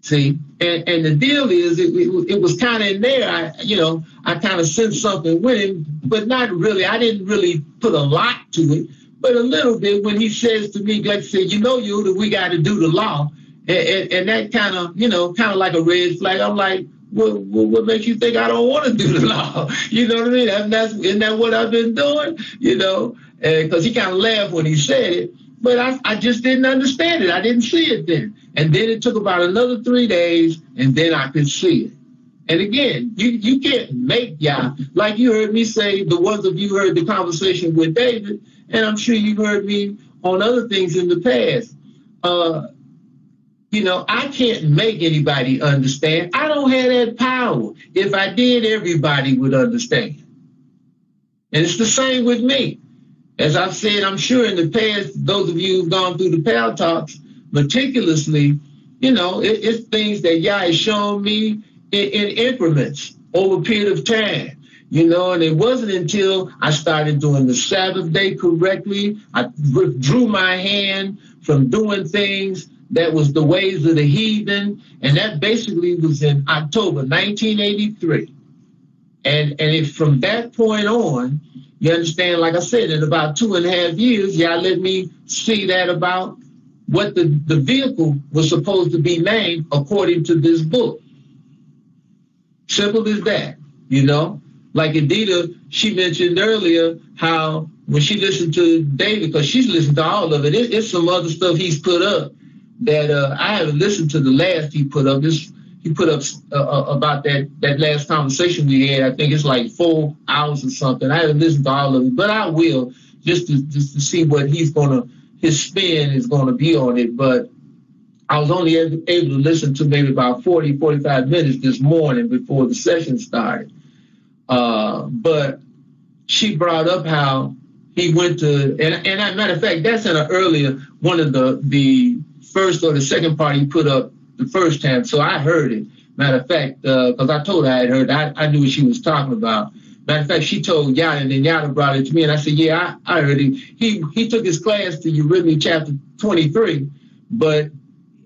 See, and the deal is it was kind of in there. I kind of sensed something with him, but not really. I didn't really put a lot to it, but a little bit when he says to me, Glexi said, you know, that we got to do the law. And that kind of like a red flag. I'm like, what makes you think I don't want to do the law? You know what I mean? Isn't that what I've been doing? You know, because he kind of laughed when he said it, but I just didn't understand it. I didn't see it then. And then it took about another 3 days, and then I could see it. And again, you can't make y'all, like you heard me say, the ones of you heard the conversation with David, and I'm sure you heard me on other things in the past. You know, I can't make anybody understand. I don't have that power. If I did, everybody would understand. And it's the same with me. As I've said, I'm sure in the past, those of you who've gone through the Pal Talks meticulously, you know, it's things that Yah has shown me in increments over a period of time. You know, and it wasn't until I started doing the Sabbath day correctly, I withdrew my hand from doing things that was the ways of the heathen, and that basically was in October 1983. And from that point on, you understand, like I said, in about 2.5 years, y'all let me see that about what the vehicle was supposed to be named according to this book. Simple as that, you know? Like Edita, she mentioned earlier how when she listened to David, because she's listened to all of it, it's some other stuff he's put up that I haven't listened to the last he put up. He put up about that last conversation we had. I think it's like 4 hours or something. I haven't listened to all of it, but I will just to see what his spin is gonna be on it. But I was only able to listen to maybe about 40, 45 minutes this morning before the session started. But she brought up how he went to, and as a matter of fact, that's in an earlier one of the first or the second part he put up the first time, so I heard it. Matter of fact, because I told her I had heard, I knew what she was talking about. Matter of fact, she told Yada, and then Yada brought it to me, and I said, yeah, I heard it. He took his class to Uremia chapter 23, but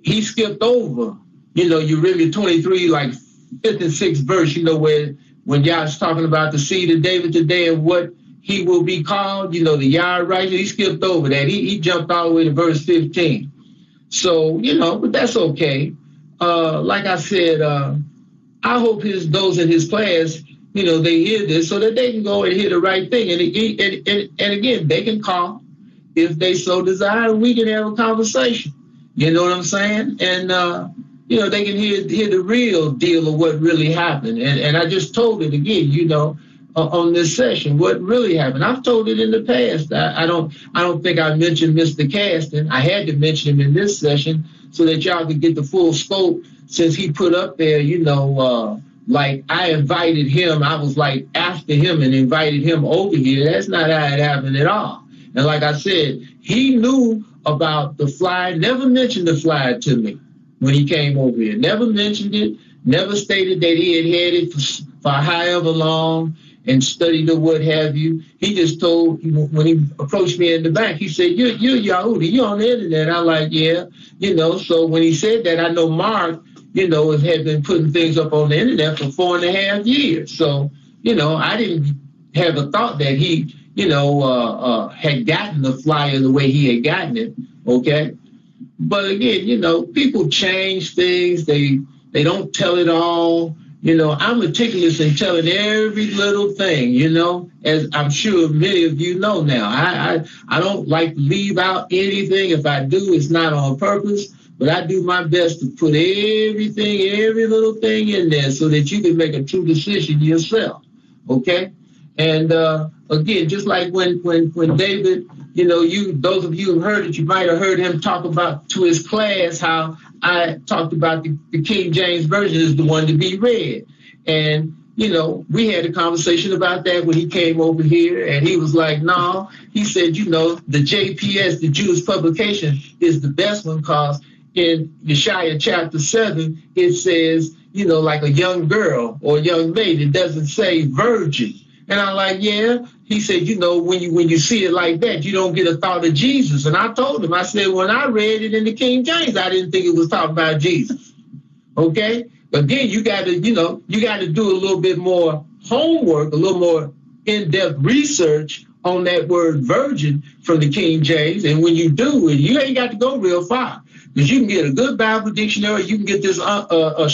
he skipped over, you know, Uremia 23, like 5th and 6th verse, you know, when Yah's talking about the seed of David today and what he will be called, you know, the Yah righteous, he skipped over that. He jumped all the way to verse 15. So, you know, but that's okay. Like I said, I hope those in his class, you know, they hear this so that they can go and hear the right thing. And again, they can call if they so desire. We can have a conversation. You know what I'm saying? And, you know, they can hear the real deal of what really happened. And I just told it again, you know, on this session, what really happened. I've told it in the past. I don't think I mentioned Mr. Caston. I had to mention him in this session so that y'all could get the full scope, since he put up there, you know, like I invited him. I was like after him and invited him over here. That's not how it happened at all. And like I said, he knew about the fly, never mentioned the fly to me when he came over here. Never mentioned it, never stated that he had had it for however long and studied or what have you. He just told, when he approached me in the back, he said, you're Yahudi, you on the internet. I'm like, yeah, you know. So when he said that, I know Mark, you know, had been putting things up on the internet for 4.5 years. So, you know, I didn't have a thought that he, had gotten the flyer the way he had gotten it. Okay. But again, people change things. They don't tell it all. I'm meticulous in telling every little thing, as I'm sure many of you know now. I don't like to leave out anything. If I do, it's not on purpose, but I do my best to put everything, every little thing in there so that you can make a true decision yourself. Okay? And again, just like when David, those of you who heard it, you might have heard him talk about to his class how I talked about the King James Version is the one to be read. And, we had a conversation about that when he came over here, and he was like, no, he said, the JPS, the Jewish publication, is the best one because in Yeshaya chapter 7, it says, like a young girl or young maid. It doesn't say virgin. And I'm like, yeah. He said, when you see it like that, you don't get a thought of Jesus. And I told him, I said, when I read it in the King James, I didn't think it was talking about Jesus. Okay? Again, you got to do a little bit more homework, a little more in-depth research on that word virgin from the King James. And when you do it, you ain't got to go real far. Because you can get a good Bible dictionary, you can get this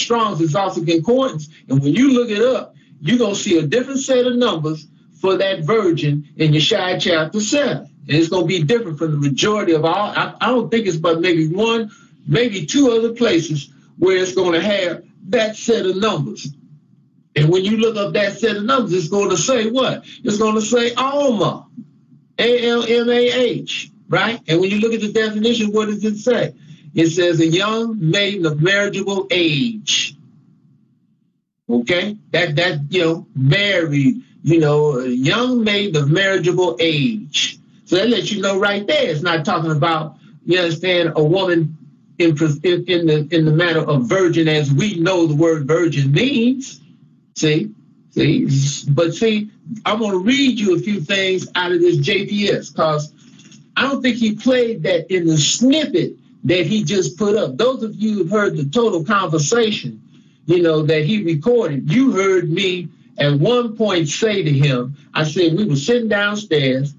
Strong's Exhaustive Concordance, and when you look it up, you're going to see a different set of numbers for that virgin in Yeshaya chapter 7. And it's going to be different from the majority of all. I don't think it's but maybe one, maybe two other places where it's going to have that set of numbers. And when you look up that set of numbers, it's going to say what? It's going to say Alma, Almah, right? And when you look at the definition, what does it say? It says a young maiden of marriageable age. Okay, that married, a young maiden of marriageable age. So that lets you know right there, it's not talking about, you understand, a woman in the matter of virgin as we know the word virgin means. See, but I'm going to read you a few things out of this JPS because I don't think he played that in the snippet that he just put up. Those of you who've heard the total conversation, that he recorded, you heard me at one point say to him, I said, we were sitting downstairs,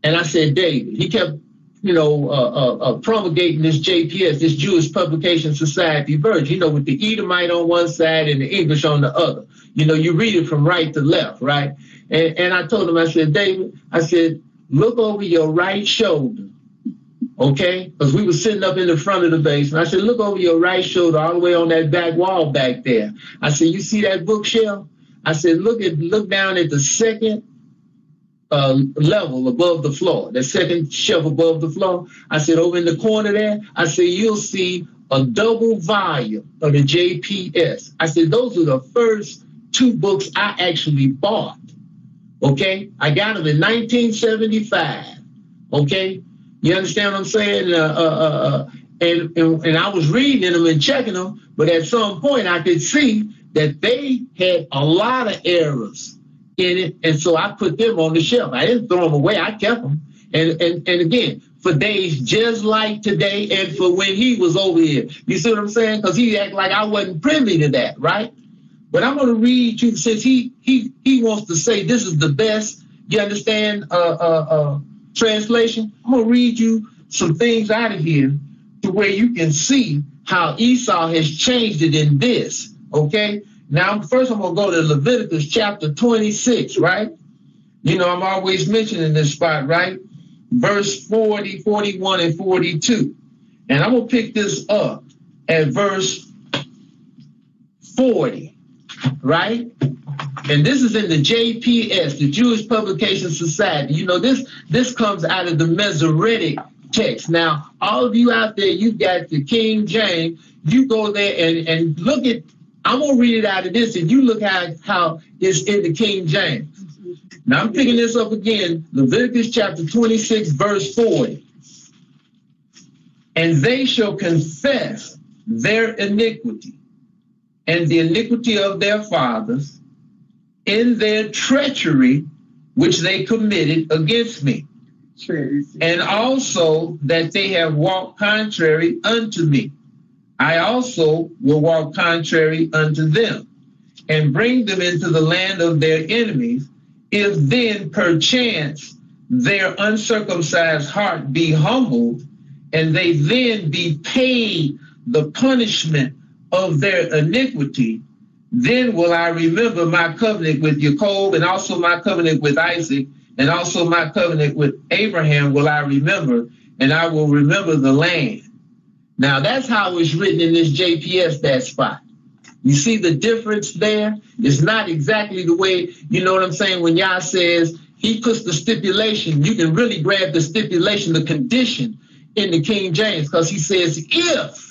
and I said, David, he kept, promulgating this JPS, this Jewish Publication Society Virgin, with the Edomite on one side and the English on the other. You read it from right to left, right? And I told him, I said, David, I said, look over your right shoulder. Okay, because we were sitting up in the front of the basement. I said, look over your right shoulder all the way on that back wall back there. I said, you see that bookshelf? I said, look down at the second level above the floor, the second shelf above the floor. I said, over in the corner there, I said, you'll see a double volume of the JPS. I said, those are the first two books I actually bought. Okay, I got them in 1975. Okay. You understand what I'm saying? And I was reading them and checking them, but at some point I could see that they had a lot of errors in it, and so I put them on the shelf. I didn't throw them away. I kept them. And again, for days just like today and for when he was over here. You see what I'm saying? Because he acted like I wasn't privy to that, right? But I'm going to read you, since he wants to say this is the best, you understand, translation, I'm going to read you some things out of here to where you can see how Esau has changed it in this, okay? Now, first I'm going to go to Leviticus chapter 26, right? I'm always mentioning this spot, right? Verse 40, 41, and 42. And I'm going to pick this up at verse 40, right? And this is in the JPS, the Jewish Publication Society. This comes out of the Masoretic text. Now, all of you out there, you got the King James. You go there and look at, I'm going to read it out of this, and you look how it's in the King James. Now, I'm picking this up again, Leviticus chapter 26, verse 40. And they shall confess their iniquity and the iniquity of their fathers, in their treachery which they committed against me, and also that they have walked contrary unto me. I also will walk contrary unto them, and bring them into the land of their enemies, If then perchance their uncircumcised heart be humbled, and they then be paid the punishment of their iniquity, then will I remember my covenant with Jacob, and also my covenant with Isaac, and also my covenant with Abraham will I remember, and I will remember the land. Now that's how it's written in this JPS, that spot. You see the difference there? It's not exactly the way, you know what I'm saying? When Yah says he puts the stipulation, you can really grab the stipulation, the condition in the King James, because he says if,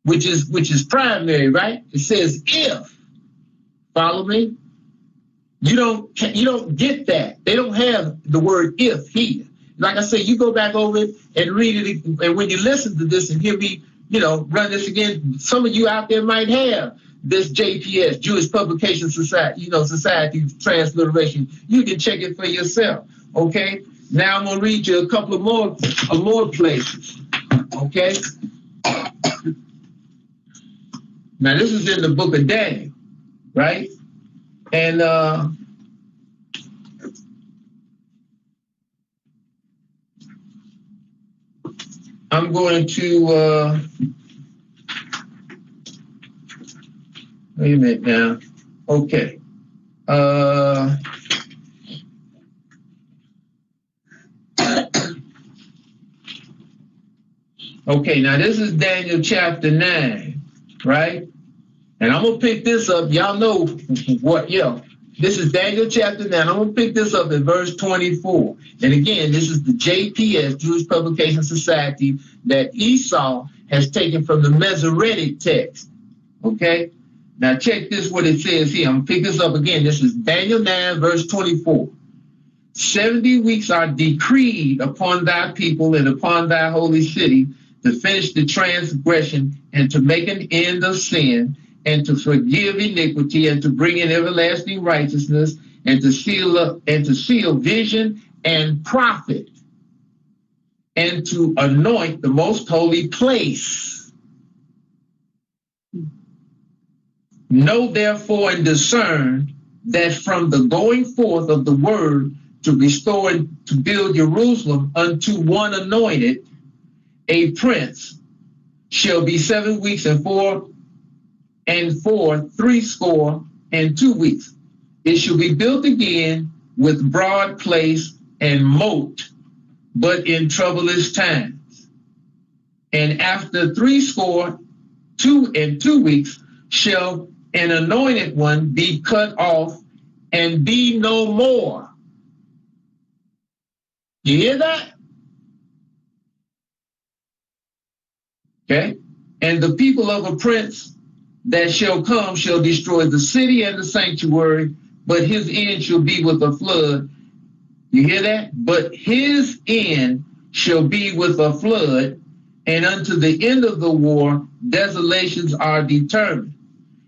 which is primary, right? It says if. Follow me? You don't get that. They don't have the word if here. Like I say, you go back over it and read it, and when you listen to this and hear me, run this again, some of you out there might have this JPS, Jewish Publication Society, Society transliteration. You can check it for yourself, okay? Now I'm gonna read you a couple of more places, okay? Now this is in the book of Daniel, right? And I'm going to, wait a minute now. Okay. Okay, now this is Daniel chapter 9, right? And I'm going to pick this up. Y'all know what, this is Daniel chapter 9. I'm going to pick this up in verse 24. And again, this is the JPS, Jewish Publication Society, that Esau has taken from the Masoretic text. Okay? Now check this, what it says here. I'm going to pick this up again. This is Daniel 9, verse 24. 70 weeks are decreed upon thy people and upon thy holy city to finish the transgression and to make an end of sin, and to forgive iniquity, and to bring in everlasting righteousness, and to seal vision and prophet, and to anoint the most holy place. Know therefore and discern that from the going forth of the word to restore and to build Jerusalem unto one anointed, a prince, shall be 7 weeks and 62 weeks. It shall be built again with broad place and moat, but in troublous times. And after 62 weeks shall an anointed one be cut off and be no more. You hear that? Okay. And the people of a prince that shall come shall destroy the city and the sanctuary, but his end shall be with a flood. You hear that? But his end shall be with a flood, and unto the end of the war, desolations are determined.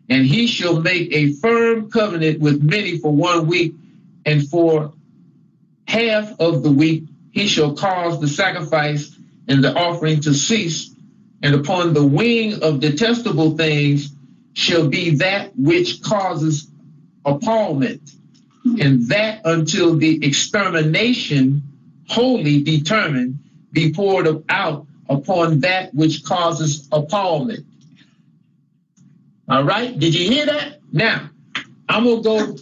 And he shall make a firm covenant with many for 1 week, and for half of the week he shall cause the sacrifice and the offering to cease, and upon the wing of detestable things shall be that which causes appallment, and that until the extermination wholly determined be poured out upon that which causes appallment. All right, did you hear that? Now, I'm going to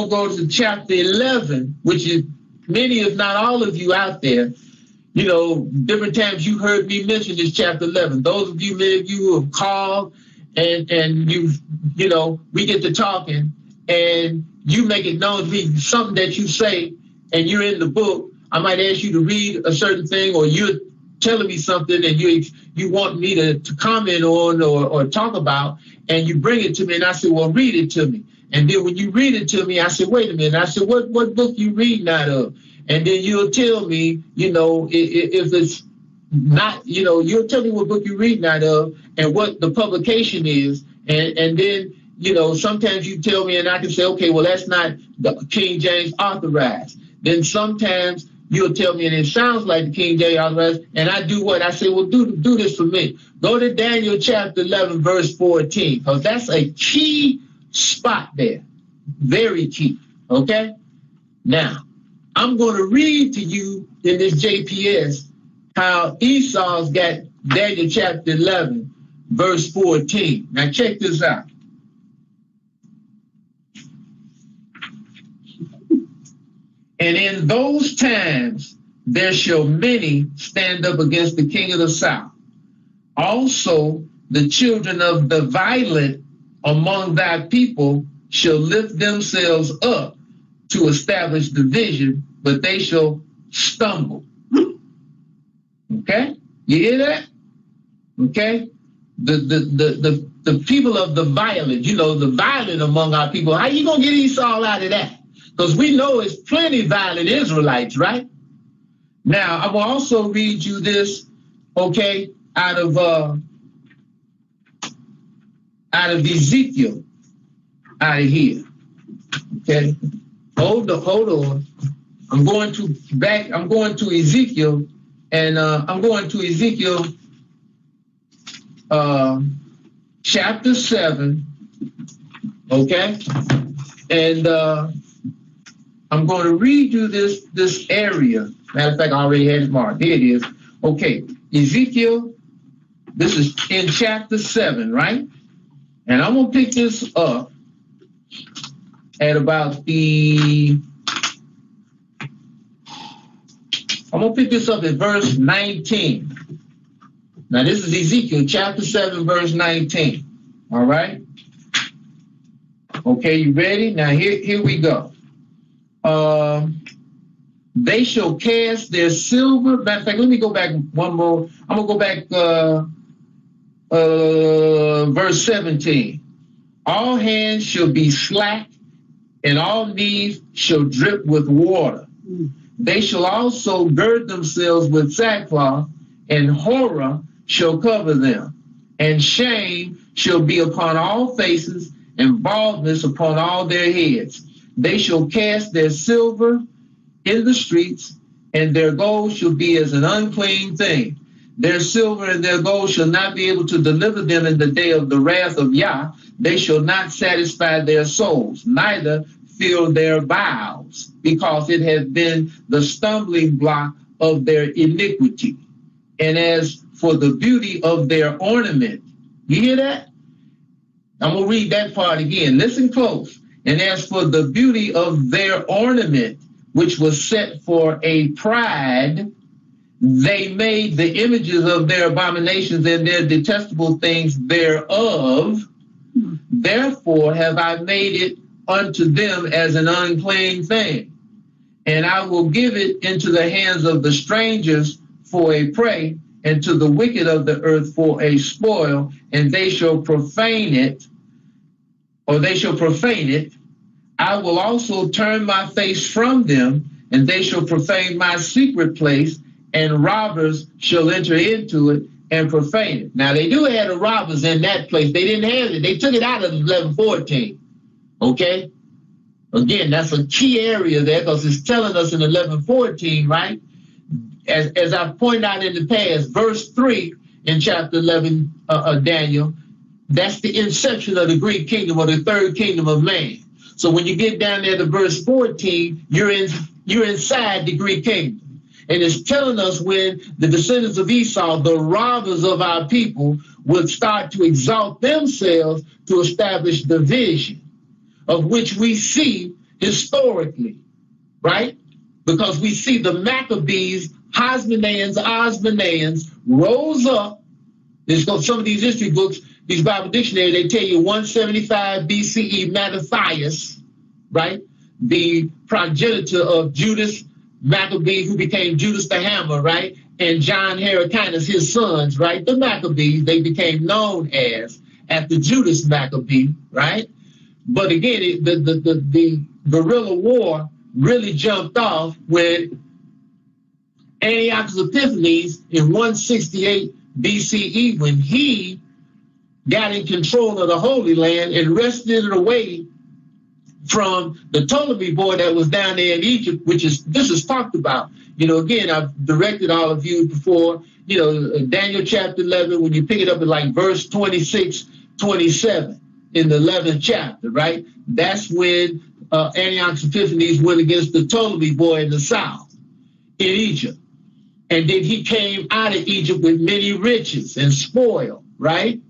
go to chapter 11, which is many, if not all of you out there, different times you heard me mention this chapter 11. Those of you, many of you who have called and we get to talking and you make it known to me something that you say and you're in the book, I might ask you to read a certain thing, or you're telling me something and you want me to comment on or talk about, and you bring it to me and I say, well, read it to me. And then when you read it to me, I said, wait a minute. I said, what book you reading out of? And then you'll tell me, if it's not, you'll tell me what book you're reading out of and what the publication is. And then, sometimes you tell me and I can say, okay, well, that's not the King James authorized. Then sometimes you'll tell me, and it sounds like the King James authorized, and I do what? I say, well, do this for me. Go to Daniel chapter 11, verse 14, because that's a key spot there. Very key. Okay? Now, I'm going to read to you in this JPS how Esau's got Daniel chapter 11, verse 14. Now, check this out. And in those times, there shall many stand up against the king of the south. Also, the children of the violent among thy people shall lift themselves up to establish division, but they shall stumble. Okay? You hear that? Okay? The people of the violent, you know, the violent among our people, how you going to get Esau out of that? Because we know it's plenty violent Israelites, right? Now, I will also read you this, okay, out of Ezekiel, out of here. Okay, hold on. I'm going to Ezekiel, and I'm going to Ezekiel chapter 7. Okay, and I'm going to read you this area. Matter of fact, I already had it marked. Here it is. Okay, Ezekiel. This is in chapter 7, right? And I'm going to pick this up at about I'm going to pick this up at verse 19. Now, this is Ezekiel chapter 7, verse 19. All right? Okay, you ready? Now, here we go. They shall cast their silver. Matter of fact, let me go back one more. I'm going to go back verse 17. All hands shall be slack, and all knees shall drip with water. They shall also gird themselves with sackcloth, and horror shall cover them, and shame shall be upon all faces, and baldness upon all their heads. They shall cast their silver in the streets, and their gold shall be as an unclean thing. Their silver and their gold shall not be able to deliver them in the day of the wrath of Yah. They shall not satisfy their souls, neither fill their bowels, because it has been the stumbling block of their iniquity. And as for the beauty of their ornament, you hear that? I'm going to read that part again. Listen close. And as for the beauty of their ornament, which was set for a pride, they made the images of their abominations and their detestable things thereof. Therefore have I made it unto them as an unclean thing. And I will give it into the hands of the strangers for a prey, and to the wicked of the earth for a spoil, and they shall profane it, or they shall profane it. I will also turn my face from them, and they shall profane my secret place, and robbers shall enter into it and profane it. Now, they do have the robbers in that place. They didn't have it. They took it out of 11:14. Okay? Again, that's a key area there, because it's telling us in 11:14, right? As I've pointed out in the past, verse 3 in chapter 11 Daniel, that's the inception of the Greek kingdom, or the third kingdom of man. So when you get down there to verse 14, you're inside the Greek kingdom. And it's telling us when the descendants of Esau, the robbers of our people, would start to exalt themselves to establish division, of which we see historically, right? Because we see the Maccabees, Osmoneans rose up. There's some of these history books, these Bible dictionaries, they tell you 175 BCE Mattathias, right? The progenitor of Judas Maccabee, who became Judas the Hammer, right? And John Hyrcanus, his sons, right? The Maccabees, they became known as after Judas Maccabee, right? But again, the guerrilla war really jumped off when Antiochus Epiphanes in 168 BCE, when he got in control of the Holy Land and wrested it away from the Ptolemy boy that was down there in Egypt, this is talked about. You know, again, I've directed all of you before, Daniel chapter 11, when you pick it up at like verse 26, 27, in the 11th chapter, right? That's when Antiochus Epiphanes went against the Ptolemy boy in the south, in Egypt. And then he came out of Egypt with many riches and spoil, right?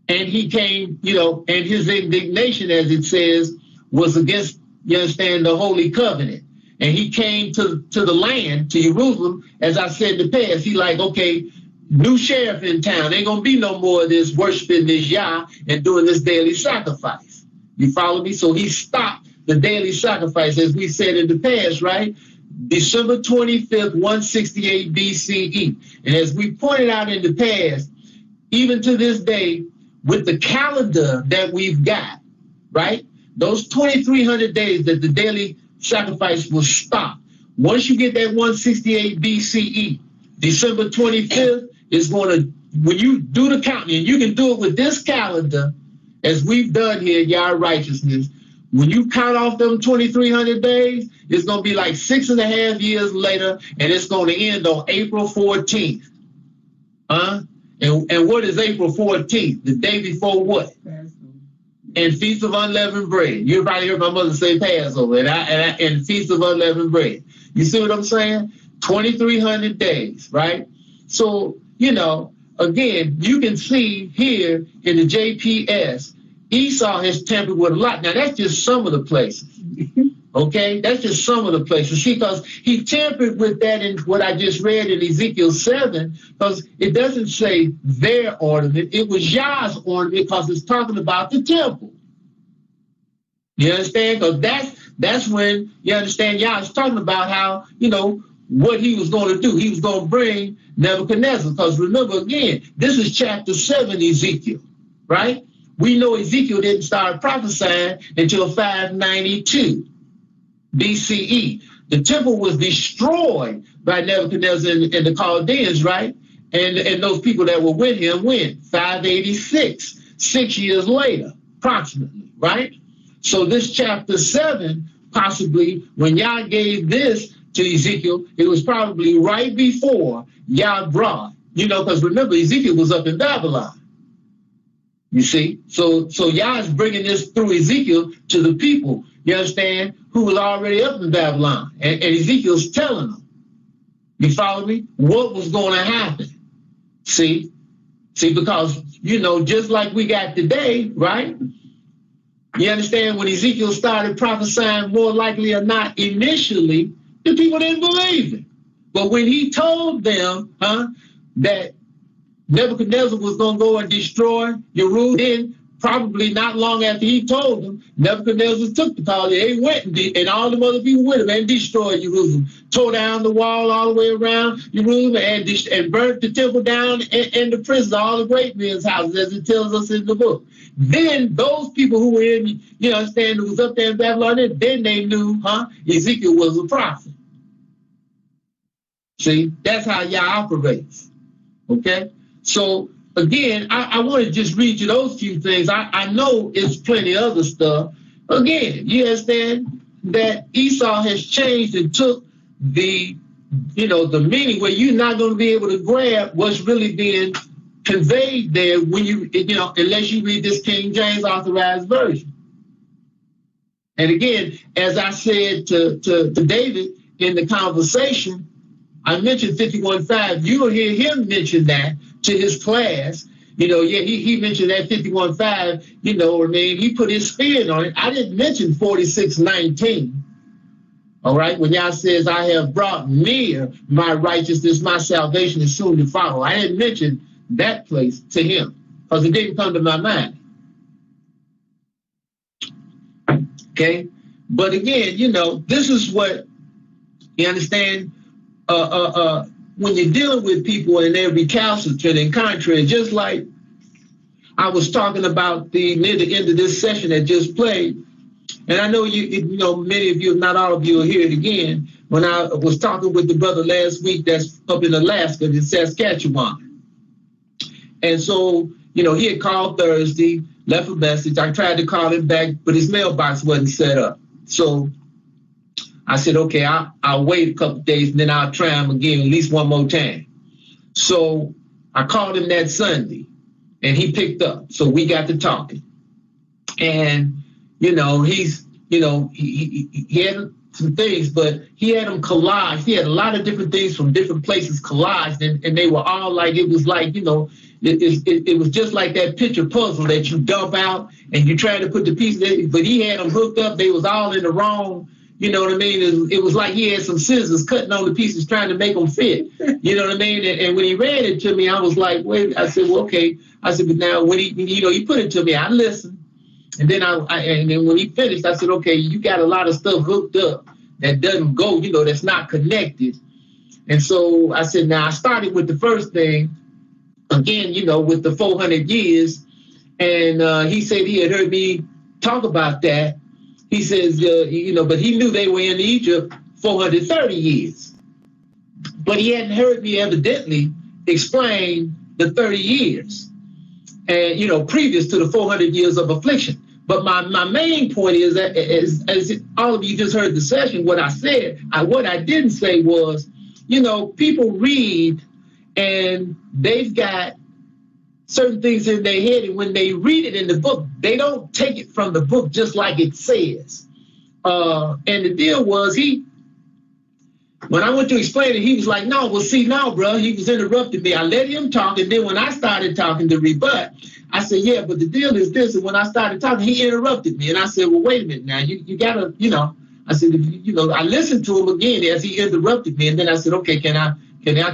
And he came, and his indignation, as it says, was against, you understand, the Holy Covenant. And he came to the land, to Jerusalem, as I said in the past. He like, okay, new sheriff in town. Ain't gonna be no more of this worshiping this Yah and doing this daily sacrifice. You follow me? So he stopped the daily sacrifice, as we said in the past, right? December 25th, 168 BCE. And as we pointed out in the past, even to this day, with the calendar that we've got, right? Those 2,300 days that the daily sacrifice will stop. Once you get that 168 BCE, December 25th is going to, when you do the counting, and you can do it with this calendar, as we've done here, Yah Righteousness, when you count off them 2,300 days, it's going to be like 6.5 years later, and it's going to end on April 14th. And what is April 14th? The day before what? And Feast of Unleavened Bread. You probably heard my mother say Passover and Feast of Unleavened Bread. You see what I'm saying? 2,300 days, right? So, again, you can see here in the JPS, Esau has tampered with a lot. Now, that's just some of the places, okay? That's just some of the places. See, because he tampered with that in what I just read in Ezekiel 7, because it doesn't say their ornament. It was Yah's ornament, because it's talking about the temple. You understand? Because that's when, you understand, Yah is talking about how, what he was going to do. He was going to bring Nebuchadnezzar. Because remember, again, this is chapter 7 Ezekiel, right? We know Ezekiel didn't start prophesying until 592 BCE. The temple was destroyed by Nebuchadnezzar and the Chaldeans, right? And those people that were with him went 586, 6 years later, approximately, right? So this chapter 7, possibly, when Yah gave this to Ezekiel, it was probably right before Yah brought, because remember, Ezekiel was up in Babylon. You see? So Yah is bringing this through Ezekiel to the people, you understand, who was already up in Babylon. And Ezekiel's telling them, you follow me, what was going to happen. See, because, just like we got today, right? You understand, when Ezekiel started prophesying, more likely or not, initially, the people didn't believe it. But when he told them, that Nebuchadnezzar was going to go and destroy Jerusalem, then probably not long after he told them, Nebuchadnezzar took the call. They went and all the other people with him and destroyed Jerusalem, tore down the wall all the way around Jerusalem and burnt the temple down and the prisons, all the great men's houses, as it tells us in the book. Then those people who were in, who was up there in Babylon, then they knew, Ezekiel was a prophet. See, that's how Yah operates. Okay? So, again, I want to just read you those few things. I know it's plenty of other stuff. Again, you understand that Esau has changed and took the meaning where you're not going to be able to grab what's really being conveyed there when unless you read this King James Authorized Version. And again, as I said to David in the conversation, I mentioned 51.5. You will hear him mention that to his class. He mentioned that 51.5, he put his spin on it. I didn't mention 46.19. All right, when Yah says, I have brought near my righteousness, my salvation is soon to follow. I didn't mention that place to him because it didn't come to my mind. Okay, but again, this is what you understand. When you're dealing with people and they're recalcitrant and contrary, just like I was talking about near the end of this session that just played, and I know many of you, if not all of you, will hear it again. When I was talking with the brother last week that's up in Alaska, in Saskatchewan, and so he had called Thursday, left a message. I tried to call him back, but his mailbox wasn't set up. So I said, okay, I'll wait a couple of days and then I'll try him again at least one more time. So I called him that Sunday and he picked up. So we got to talking. And, you know, he's, you know, he had some things, but he had them collaged. He had a lot of different things from different places collaged, and they were all like, it was like, you know, it was just like that picture puzzle that you dump out and you try to put the pieces in, but he had them hooked up. They was all in the wrong, you know what I mean? It was like he had some scissors cutting on the pieces trying to make them fit, you know what I mean? And when he read it to me, I was like, wait, I said, well, okay. I said, but now when he, you know, he put it to me, I listened. And then and then when he finished, I said, okay, you got a lot of stuff hooked up that doesn't go, you know, that's not connected. And so I said, now I started with the first thing, again, you know, with the 400 years. And he said he had heard me talk about that. He says, you know, but he knew they were in Egypt 430 years. But he hadn't heard me evidently explain the 30 years. And, you know, previous to the 400 years of affliction. But my main point is that, as all of you just heard the session, what I said, what I didn't say was, you know, people read and they've got certain things in their head. And when they read it in the book, they don't take it from the book just like it says. And the deal was when I went to explain it, he was like, no, well, see, now, bro, he was interrupting me. I let him talk. And then when I started talking to rebut, I said, yeah, but the deal is this. And when I started talking, he interrupted me. And I said, well, wait a minute now. You got to, you know, I said, you know, I listened to him again as he interrupted me. And then I said, okay, can I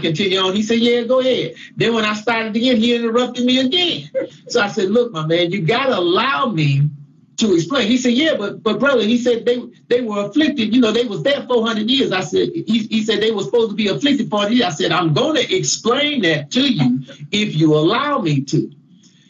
continue on? He said, yeah, go ahead. Then when I started again, he interrupted me again. So I said, look, my man, you got to allow me to explain. He said, yeah, but brother, he said they were afflicted. You know, they was there 400 years. I said, he said they were supposed to be afflicted 40 years. I said, I'm going to explain that to you if you allow me to.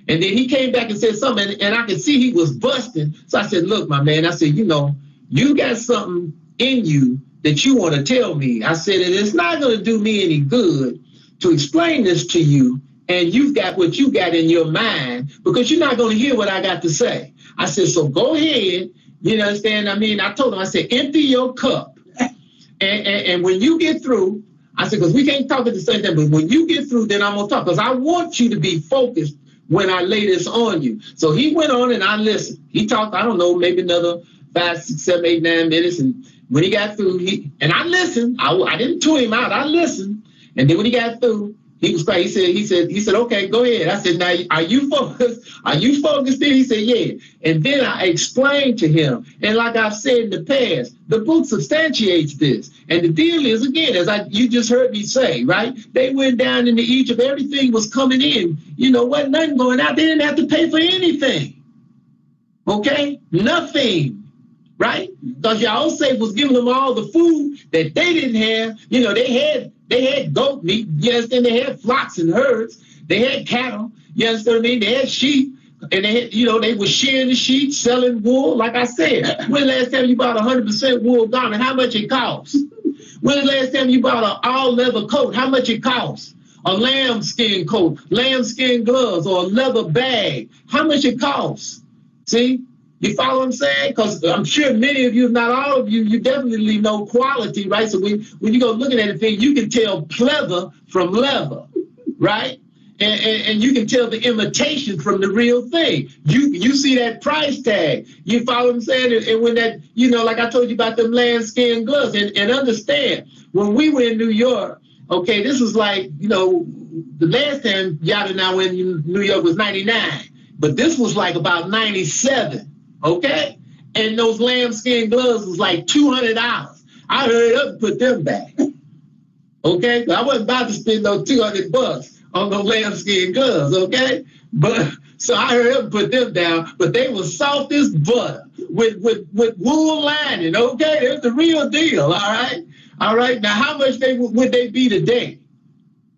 And then he came back and said something, and I could see he was busting. So I said, look, my man, I said, you know, you got something in you that you want to tell me. I said, and it's not going to do me any good to explain this to you, and you've got what you got in your mind, because you're not going to hear what I got to say. I said, so go ahead. You understand? I mean, I told him, I said, empty your cup. And when you get through, I said, because we can't talk at the same time, but when you get through, then I'm going to talk, because I want you to be focused when I lay this on you. So he went on and I listened. He talked, I don't know, maybe another 5, 6, 7, 8, 9 minutes. And when he got through, and I listened. I didn't tune him out. I listened. And then when he got through, he was quiet. He said, okay, go ahead. I said, now, are you focused? Are you focused then? He said, yeah. And then I explained to him. And like I've said in the past, the book substantiates this. And the deal is, again, you just heard me say, right? They went down into Egypt. Everything was coming in. You know, wasn't nothing going out. They didn't have to pay for anything. Okay? Nothing. Right? Because Yahweh was giving them all the food that they didn't have. You know, they had goat meat. You understand? They had flocks and herds. They had cattle. You understand what I mean? They had sheep. And they had, you know, they were shearing the sheep, selling wool. Like I said, when the last time you bought 100% wool garment, how much it costs? When the last time you bought an all leather coat, how much it costs? A lambskin coat, lambskin gloves, or a leather bag, how much it costs? See? You follow what I'm saying? Because I'm sure many of you, if not all of you, you definitely know quality, right? So when you go looking at a thing, you can tell pleather from leather, right? And you can tell the imitation from the real thing. You see that price tag. You follow what I'm saying? And when that, you know, like I told you about them lambskin gloves, and understand, when we were in New York, okay, this was like, you know, the last time Yada and I went in New York was 99, but this was like about 97. Okay? And those lambskin gloves was like $200. I hurried up and put them back. Okay? I wasn't about to spend those $200 on those lambskin gloves, okay? But so I hurried up and put them down, but they were soft as butter with wool lining, okay? It's the real deal, all right? All right, now how much would they be today?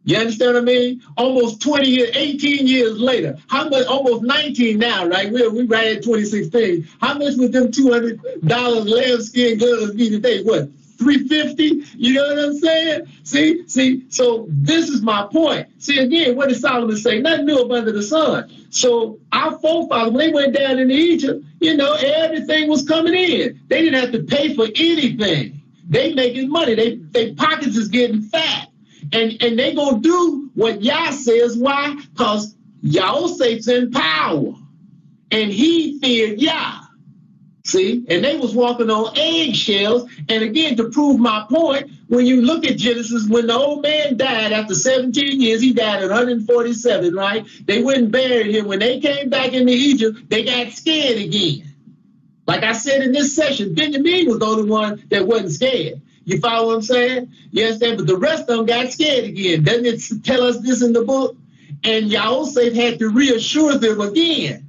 You understand what I mean? Almost 20 years, 18 years later. How much? Almost 19 now, right? We right at 2016. How much would them $200 lambskin gloves be today? What? $350? You know what I'm saying? See. So this is my point. See, again, what did Solomon say? Nothing new up under the sun. So our forefathers, when they went down into Egypt, you know, everything was coming in. They didn't have to pay for anything. They making money. They pockets is getting fat. And they gonna do what Yah says. Why? Because Yahweh's in power. and he feared Yah. See, and they was walking on eggshells. And again, to prove my point, when you look at Genesis, when the old man died after 17 years, he died at 147, right? They went and buried him. When they came back into Egypt, they got scared again. Like I said in this session, Benjamin was the only one that wasn't scared. You follow what I'm saying? You understand? But the rest of them got scared again. Doesn't it tell us this in the book? And Yahusef had to reassure them again.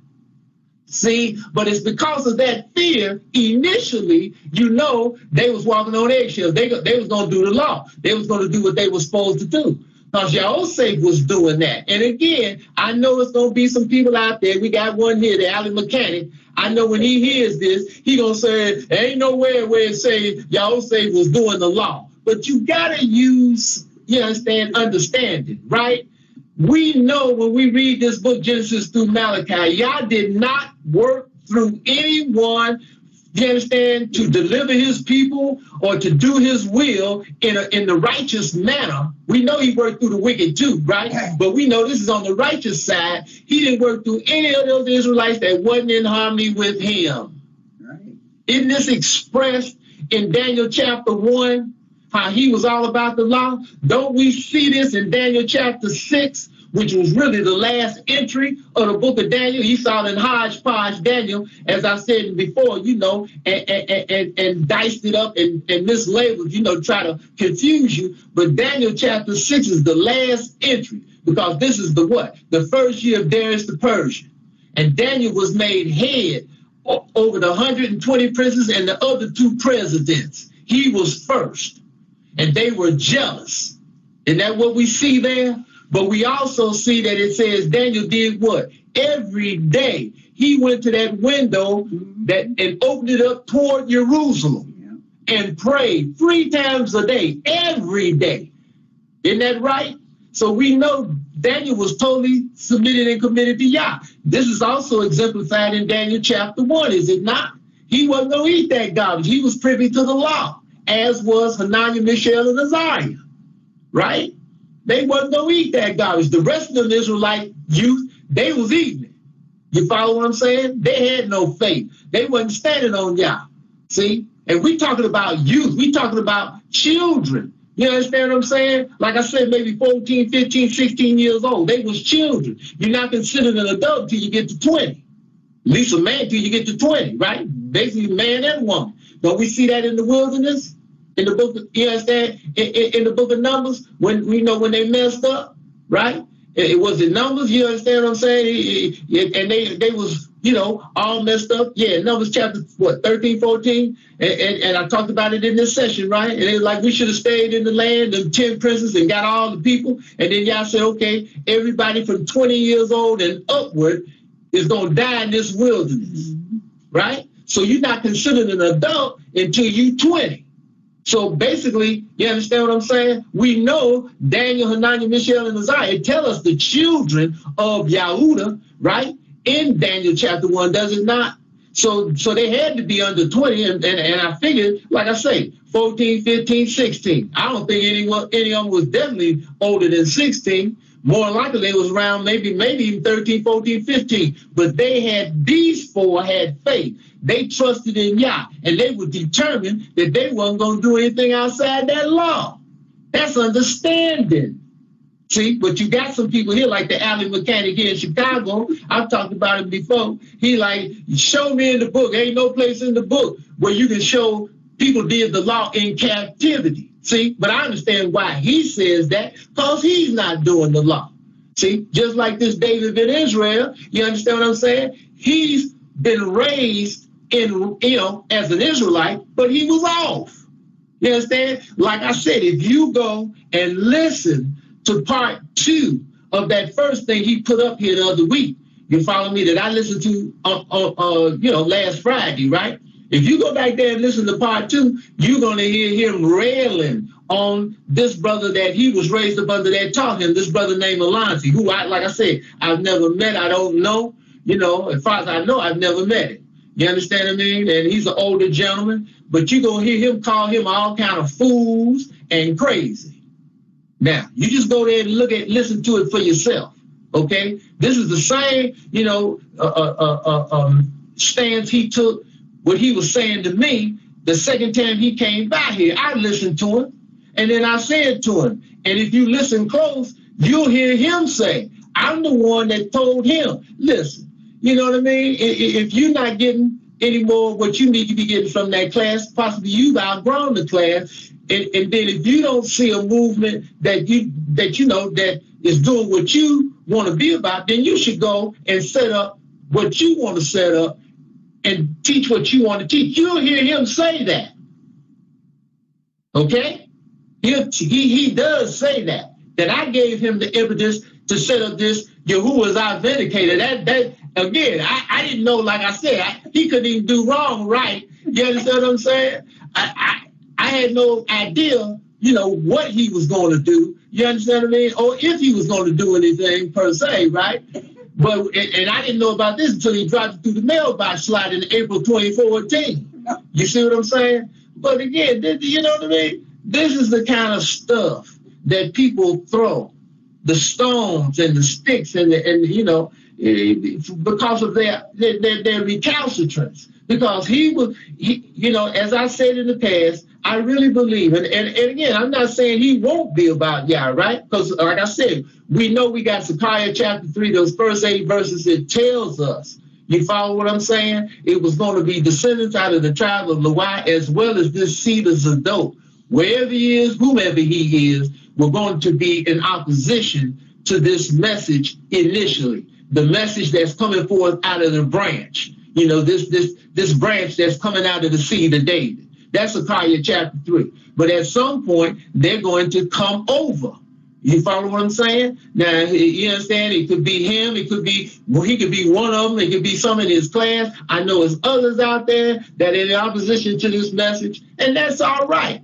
See, but it's because of that fear, initially, you know, they was walking on eggshells. They was going to do the law. They was going to do what they were supposed to do. Because Yahusef was doing that. And again, I know it's going to be some people out there. We got one here, the alley mechanic. I know when he hears this, he going to say, there ain't nowhere where it say Yahusef was doing the law. But you got to use, you understand, understanding, right? We know when we read this book, Genesis through Malachi, Yah did not work through anyone, you understand, to deliver his people or to do his will in the righteous manner. We know he worked through the wicked too, right? But we know this is on the righteous side. He didn't work through any of those Israelites that wasn't in harmony with him. Right. Isn't this expressed in Daniel chapter 1? How he was all about the law? Don't we see this in Daniel chapter 6, which was really the last entry of the book of Daniel? He saw it in hodgepodge Daniel, as I said before, you know, and diced it up and mislabeled, you know, try to confuse you. But Daniel chapter 6 is the last entry, because this is the what? The first year of Darius the Persian. And Daniel was made head over the 120 princes and the other 2 presidents. He was first. And they were jealous. Isn't that what we see there? But we also see that it says Daniel did what? Every day he went to that window and opened it up toward Jerusalem and prayed 3 times a day, every day. Isn't that right? So we know Daniel was totally submitted and committed to Yah. This is also exemplified in Daniel chapter 1, is it not? He wasn't going to eat that garbage. He was privy to the law, as was Hananiah, Mishael, and Azariah, right? They wasn't going to eat that garbage. The rest of the Israelite youth, they was eating it. You follow what I'm saying? They had no faith. They wasn't standing on Yah, see? And we talking about youth. We talking about children. You understand what I'm saying? Like I said, maybe 14, 15, 16 years old. They was children. You're not considered an adult till you get to 20. At least a man till you get to 20, right? Basically, man and woman. Don't we see that in the wilderness? In the book, you understand? In the book of Numbers, when we know when they messed up, right? It was in Numbers, you understand what I'm saying? And they was, you know, all messed up. Yeah, Numbers chapter, 13, 14? And I talked about it in this session, right? And it was like we should have stayed in the land, the 10 princes, and got all the people. And then y'all said, okay, everybody from 20 years old and upward is going to die in this wilderness, right? So you're not considered an adult until you're 20. So basically, you understand what I'm saying? We know Daniel, Hananiah, Mishael, and Azariah tell us the children of Yahudah, right? In Daniel chapter 1, does it not? So they had to be under 20, and I figured, like I say, 14, 15, 16. I don't think any of them was definitely older than 16. More likely, it was around maybe even 13, 14, 15. But these 4 had faith. They trusted in Yah, and they were determined that they wasn't going to do anything outside that law. That's understanding. See, but you got some people here like the alley mechanic here in Chicago. I've talked about it before. He like, show me in the book. Ain't no place in the book where you can show people did the law in captivity. See, but I understand why he says that, because he's not doing the law. See, just like this David ben Israel, you understand what I'm saying? He's been raised in, you know, as an Israelite, but he was off. You understand? Like I said, if you go and listen to part 2 of that first thing he put up here the other week, you follow me, that I listened to, you know, last Friday, right? If you go back there and listen to part 2, you're going to hear him railing on this brother that he was raised up under that taught him, this brother named Alonzi, who, like I said, I've never met. I don't know. You know, as far as I know, I've never met him. You understand what I mean? And he's an older gentleman, but you're going to hear him call him all kind of fools and crazy. Now, you just go there and listen to it for yourself, okay? This is the same, stance he took, what he was saying to me the second time he came by here. I listened to him, and then I said to him, and if you listen close, you'll hear him say, I'm the one that told him, listen, you know what I mean? If you're not getting any more what you need to be getting from that class, possibly you've outgrown the class, and then if you don't see a movement that is doing what you want to be about, then you should go and set up what you want to set up and teach what you want to teach. You'll hear him say that. Okay? He does say that I gave him the impetus to set up this Yahuwah's our vindicator. That again, I didn't know, like I said, he couldn't even do wrong right. You understand what I'm saying? I had no idea, what he was going to do. You understand what I mean? Or if he was going to do anything per se, right? But and I didn't know about this until he dropped it through the mailbox slide in April 2014. You see what I'm saying? But again, you know what I mean? This is the kind of stuff that people throw, the stones and the sticks and because of their recalcitrance. Because he as I said in the past, I really believe, and again, I'm not saying he won't be about Yah, right? Because like I said, we know we got Zechariah chapter 3, those first 8 verses, it tells us. You follow what I'm saying? It was going to be descendants out of the tribe of Lewi, as well as this seed of Zadok. Wherever he is, whomever he is, we're going to be in opposition to this message initially. The message that's coming forth out of the branch. This branch that's coming out of the seed of David. That's Zechariah chapter 3. But at some point, they're going to come over. You follow what I'm saying? Now, you understand? It could be him. He could be one of them. It could be some in his class. I know there's others out there that are in opposition to this message, and that's all right.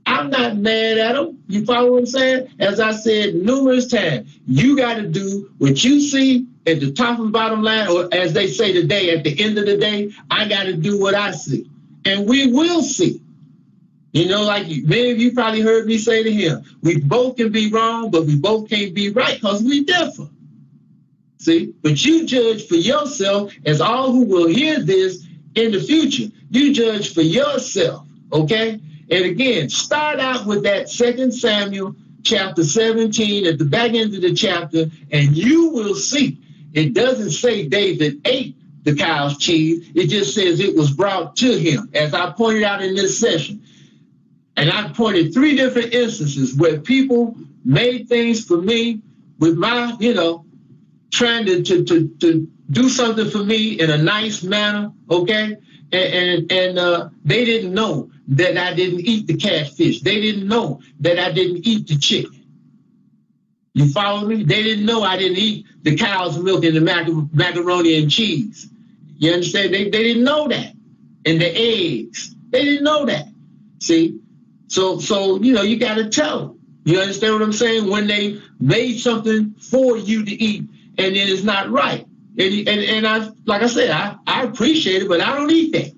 I'm not mad at them. You follow what I'm saying? As I said numerous times, you got to do what you see at the top and bottom line, or as they say today, at the end of the day, I got to do what I see. And we will see. Like many of you probably heard me say to him, we both can be wrong, but we both can't be right because we differ. See? But you judge for yourself, as all who will hear this in the future. You judge for yourself, okay? And again, start out with that 2 Samuel chapter 17 at the back end of the chapter, and you will see. It doesn't say David ate the cow's cheese. It just says it was brought to him, as I pointed out in this session. And I pointed 3 different instances where people made things for me with my, trying to do something for me in a nice manner, okay? And they didn't know that I didn't eat the catfish. They didn't know that I didn't eat the chicken. You follow me? They didn't know I didn't eat the cow's milk and the macaroni and cheese. You understand? They didn't know that. And the eggs. They didn't know that. See? So you got to tell them. You understand what I'm saying? When they made something for you to eat and it is not right. And I, like I said, I appreciate it, but I don't eat that.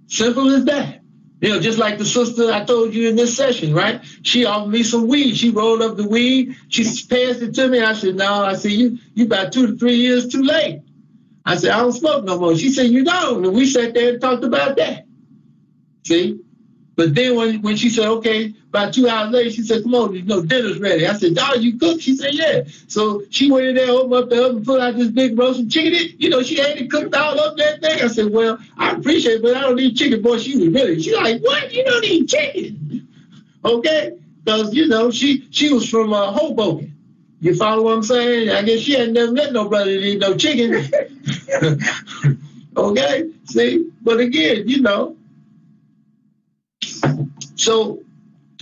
Simple as that. Just like the sister I told you in this session, right? She offered me some weed. She rolled up the weed. She passed it to me. I said, no. I said, you about 2 to 3 years too late. I said, I don't smoke no more. She said, you don't. And we sat there and talked about that. See? But then when she said, okay, about 2 hours later, she said, come on, dinner's ready. I said, dog, you cook? She said, yeah. So she went in there, opened up the oven, pulled out this big roasted chicken. She had it cooked all up that thing. I said, well, I appreciate it, but I don't eat chicken. Boy, she like, what? You don't eat chicken? Okay? Because, she was from Hoboken. You follow what I'm saying? I guess she had never met nobody that eat no chicken. Okay? See? But again, So,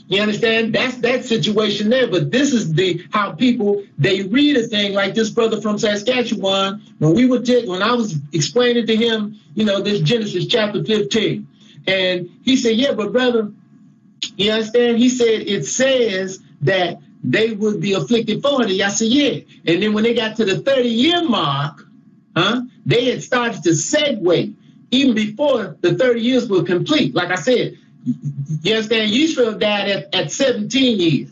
you understand? That's that situation there. But this is how people, they read a thing like this brother from Saskatchewan. When I was explaining to him, this Genesis chapter 15. And he said, yeah, but brother, you understand? He said, it says that they would be afflicted 40. I said, yeah. And then when they got to the 30-year mark, they had started to segue even before the 30 years were complete. Like I said, you understand? Yisrael died at 17 years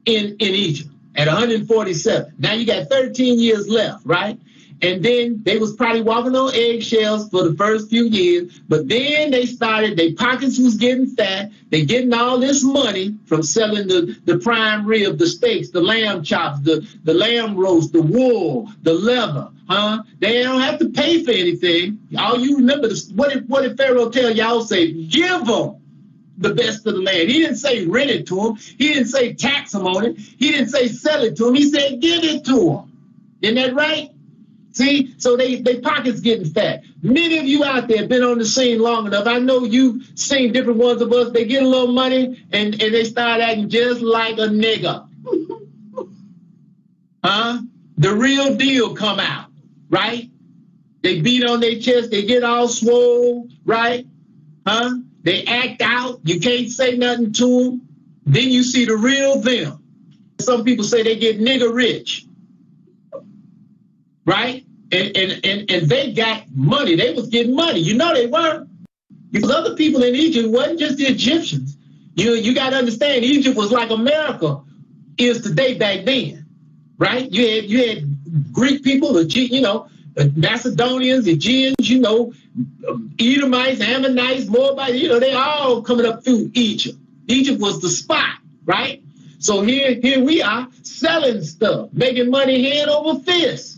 in Egypt. at 147. Now you got 13 years left, right? And then they was probably walking on eggshells for the first few years, but then they started, their pockets was getting fat. They getting all this money from selling the prime rib, the steaks, the lamb chops, the lamb roast, the wool, the leather, huh? They don't have to pay for anything. All you remember, what did Pharaoh tell y'all? Say, give them the best of the land. He didn't say rent it to them. He didn't say tax them on it. He didn't say sell it to them. He said give it to them. Isn't that right? See, so they pockets getting fat. Many of you out there have been on the scene long enough. I know you've seen different ones of us. They get a little money and they start acting just like a nigga. Huh? The real deal come out, right? They beat on their chest. They get all swole, right? Huh? They act out. You can't say nothing to them. Then you see the real them. Some people say they get nigga rich, right? And they got money. They was getting money. You know they weren't. Because other people in Egypt wasn't just the Egyptians. You got to understand, Egypt was like America is today back then, right? You had Greek people, Macedonians, Aegeans, Edomites, Ammonites, Moabites, they all coming up through Egypt. Egypt was the spot, right? So here we are selling stuff, making money hand over fist.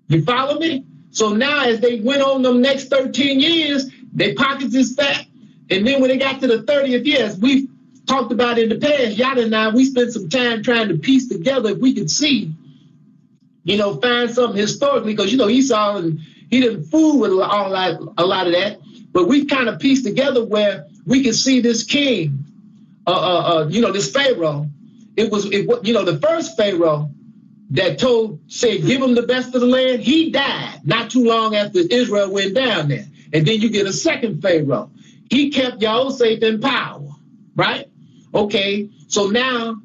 You follow me? So now as they went on them next 13 years, their pockets is fat. And then when they got to the 30th year, as we've talked about in the past, Yada and I, we spent some time trying to piece together if we could see, find something historically, because, Esau, and he didn't fool with a lot of that. But we kind of pieced together where we could see this king, this Pharaoh. The first Pharaoh that said, give him the best of the land, he died not too long after Israel went down there. And then you get a second Pharaoh. He kept Yahuseph in power, right? Okay, so now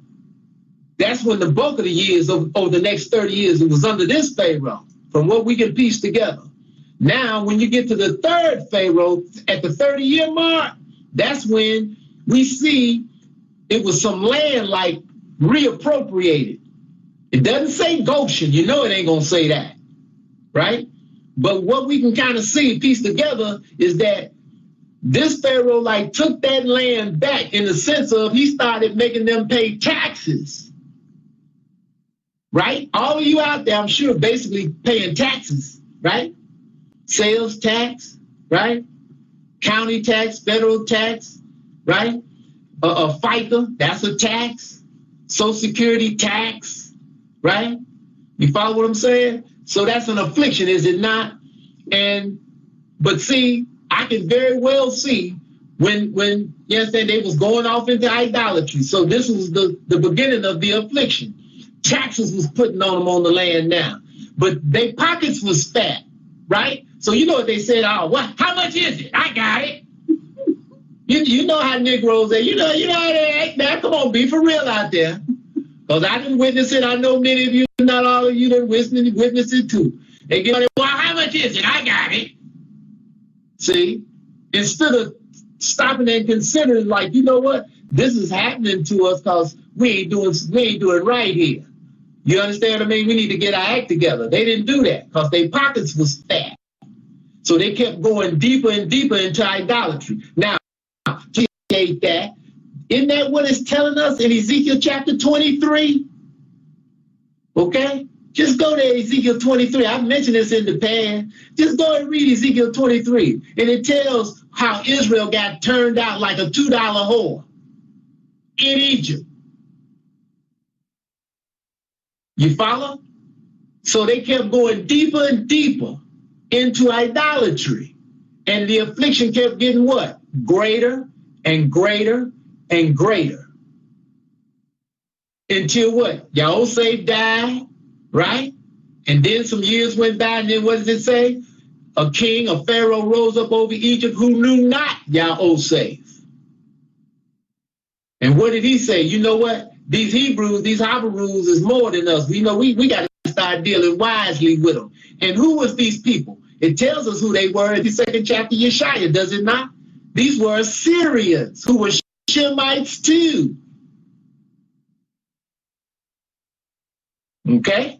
that's when the bulk of the years over the next 30 years, it was under this Pharaoh, from what we can piece together. Now, when you get to the third Pharaoh at the 30-year mark, that's when we see it was some land like reappropriated. It doesn't say Goshen. It ain't going to say that, right? But what we can kind of see, piece together, is that this Pharaoh took that land back in the sense of he started making them pay taxes, right? All of you out there, I'm sure, basically paying taxes, right? Sales tax, right? County tax, federal tax, right? A FICA, that's a tax. Social Security tax, right? You follow what I'm saying? So that's an affliction, is it not? But see, I can very well see when they was going off into idolatry. So this was the beginning of the affliction. Taxes was putting on them on the land now, but their pockets was fat, right? So you know what they said? Oh, what? How much is it? I got it. You know how Negroes are. You know how they act. Now, come on, be for real out there. Because I didn't witness it. I know many of you, not all of you, didn't witness it too. They get on it, well, how much is it? I got it. See? Instead of stopping and considering, you know what? This is happening to us because we ain't doing right here. You understand what I mean? We need to get our act together. They didn't do that because their pockets was fat. So they kept going deeper and deeper into idolatry. Now, to create that, isn't that what it's telling us in Ezekiel chapter 23? Okay? Just go to Ezekiel 23. I've mentioned this in the past. Just go and read Ezekiel 23. And it tells how Israel got turned out like a $2 whore in Egypt. You follow? So they kept going deeper and deeper into idolatry. And the affliction kept getting what? Greater and greater and greater. Until what? Yahuseph died, right? And then some years went by, and then what does it say? A king, a pharaoh rose up over Egypt who knew not Yahuseph. And what did he say? You know what? These Hebrews, these Habaru's is more than us. We got to start dealing wisely with them. And who was these people? It tells us who they were in the second chapter of Yeshaya, does it not? These were Assyrians who were Shemites too. Okay?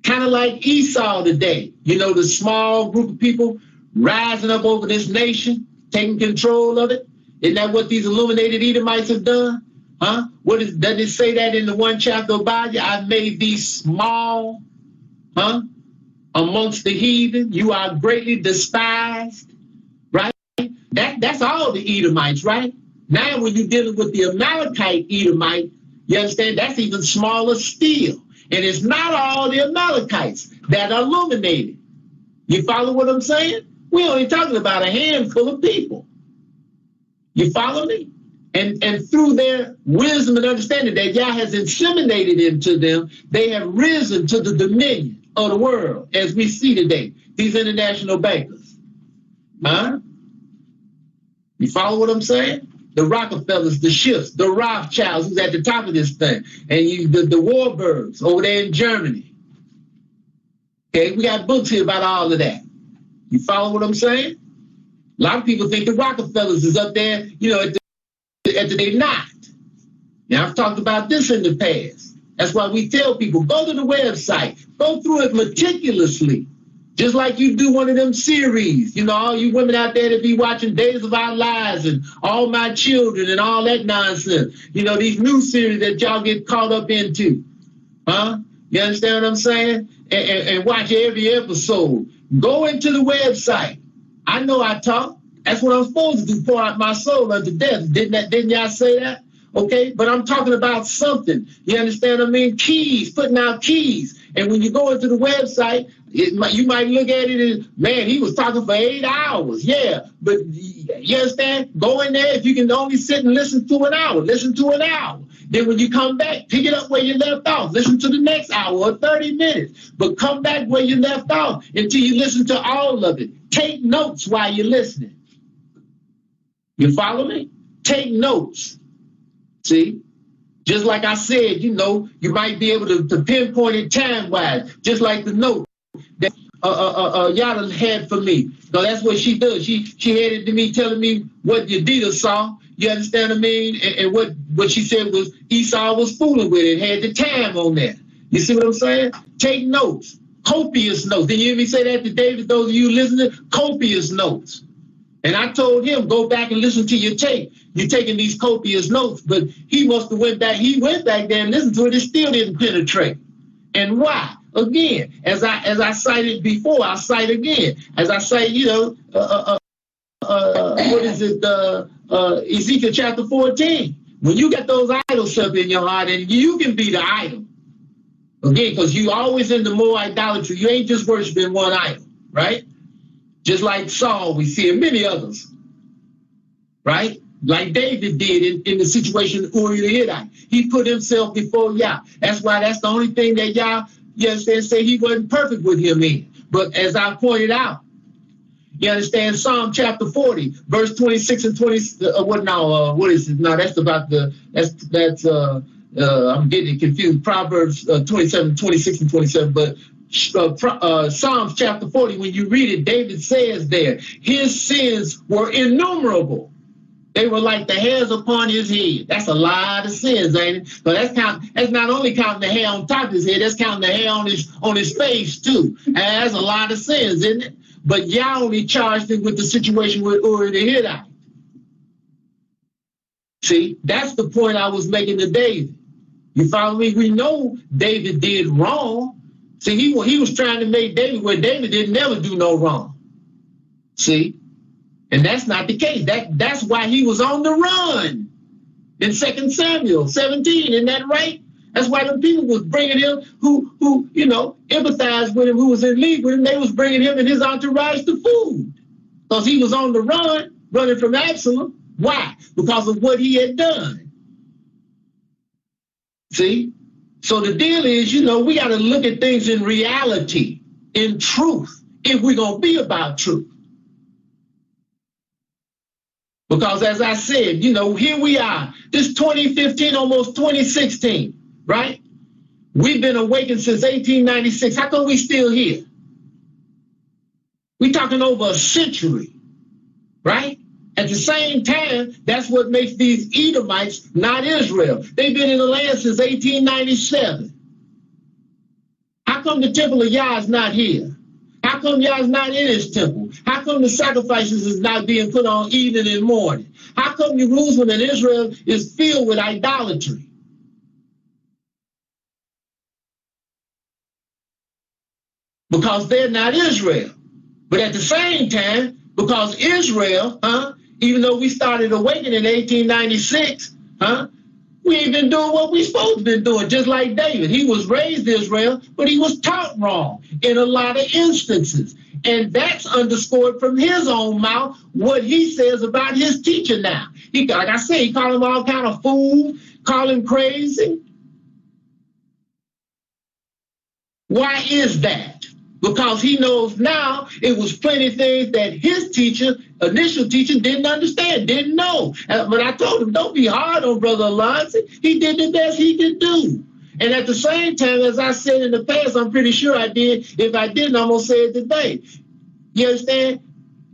Kind of like Esau today. You know, the small group of people rising up over this nation, taking control of it. Isn't that what these illuminated Edomites have done? Huh? Doesn't it say that in the one chapter of Obadiah? I've made these small, amongst the heathen. You are greatly despised, right? That's all the Edomites, right? Now when you're dealing with the Amalekite Edomite, you understand that's even smaller still. And it's not all the Amalekites that are illuminated. You follow what I'm saying? We're only talking about a handful of people. You follow me? And through their wisdom and understanding that Yah has inseminated into them, they have risen to the dominion of the world, as we see today, these international bankers. Huh? You follow what I'm saying? The Rockefellers, the Schiffs, the Rothschilds, who's at the top of this thing, and the Warburgs over there in Germany. Okay, we got books here about all of that. You follow what I'm saying? A lot of people think the Rockefellers is up there, you know, they're not. Now, I've talked about this in the past. That's why we tell people, go to the website, go through it meticulously, just like you do one of them series. You know, all you women out there that be watching Days of Our Lives and All My Children and all that nonsense. You know, these new series that y'all get caught up into. Huh? You understand what I'm saying? And watch every episode. Go into the website. I know I talk. That's what I'm supposed to do, pour out my soul unto death. Didn't y'all say that? Okay, but I'm talking about something. You understand what I mean? Keys, putting out keys. And when you go into the website, you might look at it and, man, he was talking for 8 hours. Yeah, but you understand? Go in there. If you can only sit and listen to an hour, listen to an hour. Then when you come back, pick it up where you left off. Listen to the next hour or 30 minutes. But come back where you left off until you listen to all of it. Take notes while you're listening. You follow me? Take notes. See? Just like I said, you know, you might be able to pinpoint it time-wise, just like the note that Yada had for me. So that's what she does. She headed to me telling me what Yadida saw. You understand what I mean? And what she said was Esau was fooling with it, had the time on there. You see what I'm saying? Take notes. Copious notes. Did you hear me say that to David? Those of you listening, copious notes. And I told him, go back and listen to your tape. You're taking these copious notes, but he must have went back. He went back there and listened to it. It still didn't penetrate. And why? Again, as I cited before, I'll cite again. As I say, you know, what is it? Ezekiel chapter 14. When you get those idols up in your heart, and you can be the idol. Again, because you always in the more idolatry. You ain't just worshiping one idol, right? Just like Saul, we see, and many others, right? Like David did in the situation of Uriah the Hittite. He put himself before Yah. That's why that's the only thing that Yah, you understand, say he wasn't perfect with him in. But as I pointed out, you understand, Psalm chapter 40, verse 26 and 20, what is it? No, that's about I'm getting confused. Proverbs 27, 26 and 27, but Psalms chapter 40, when you read it, David says there, his sins were innumerable. They were like the hairs upon his head. That's a lot of sins, ain't it? So that's not only counting the hair on top of his head, that's counting the hair on his face too. And that's a lot of sins, isn't it? But Yah only charged him with the situation with Uriah the Hittite. See, that's the point I was making to David. You follow me? We know David did wrong. See, he was trying to make David where David didn't never do no wrong. See? And that's not the case. That's why he was on the run in 2 Samuel 17. Isn't that right? That's why the people was bringing him who you know, empathized with him, who was in league with him. They was bringing him and his entourage to food because he was on the run, running from Absalom. Why? Because of what he had done. See? So the deal is, you know, we got to look at things in reality, in truth, if we're going to be about truth. Because as I said, you know, here we are, this 2015, almost 2016, right? We've been awakened since 1896. How come we still here? We're talking over a century, right? At the same time, that's what makes these Edomites not Israel. They've been in the land since 1897. How come the temple of Yah is not here? How come Yah is not in his temple? How come the sacrifices is not being put on evening and morning? How come Jerusalem and Israel is filled with idolatry? Because they're not Israel. But at the same time, because Israel, even though we started awakening in 1896, we ain't been doing what we supposed to be doing, just like David. He was raised Israel, but he was taught wrong in a lot of instances. And that's underscored from his own mouth, what he says about his teacher now. He, like I say, he called him all kind of fool, call him crazy. Why is that? Because he knows now it was plenty of things that his teacher, initial teacher, didn't understand, didn't know. But I told him, don't be hard on Brother Alonzo. He did the best he could do. And at the same time, as I said in the past, I'm pretty sure I did. If I didn't, I'm going to say it today. You understand?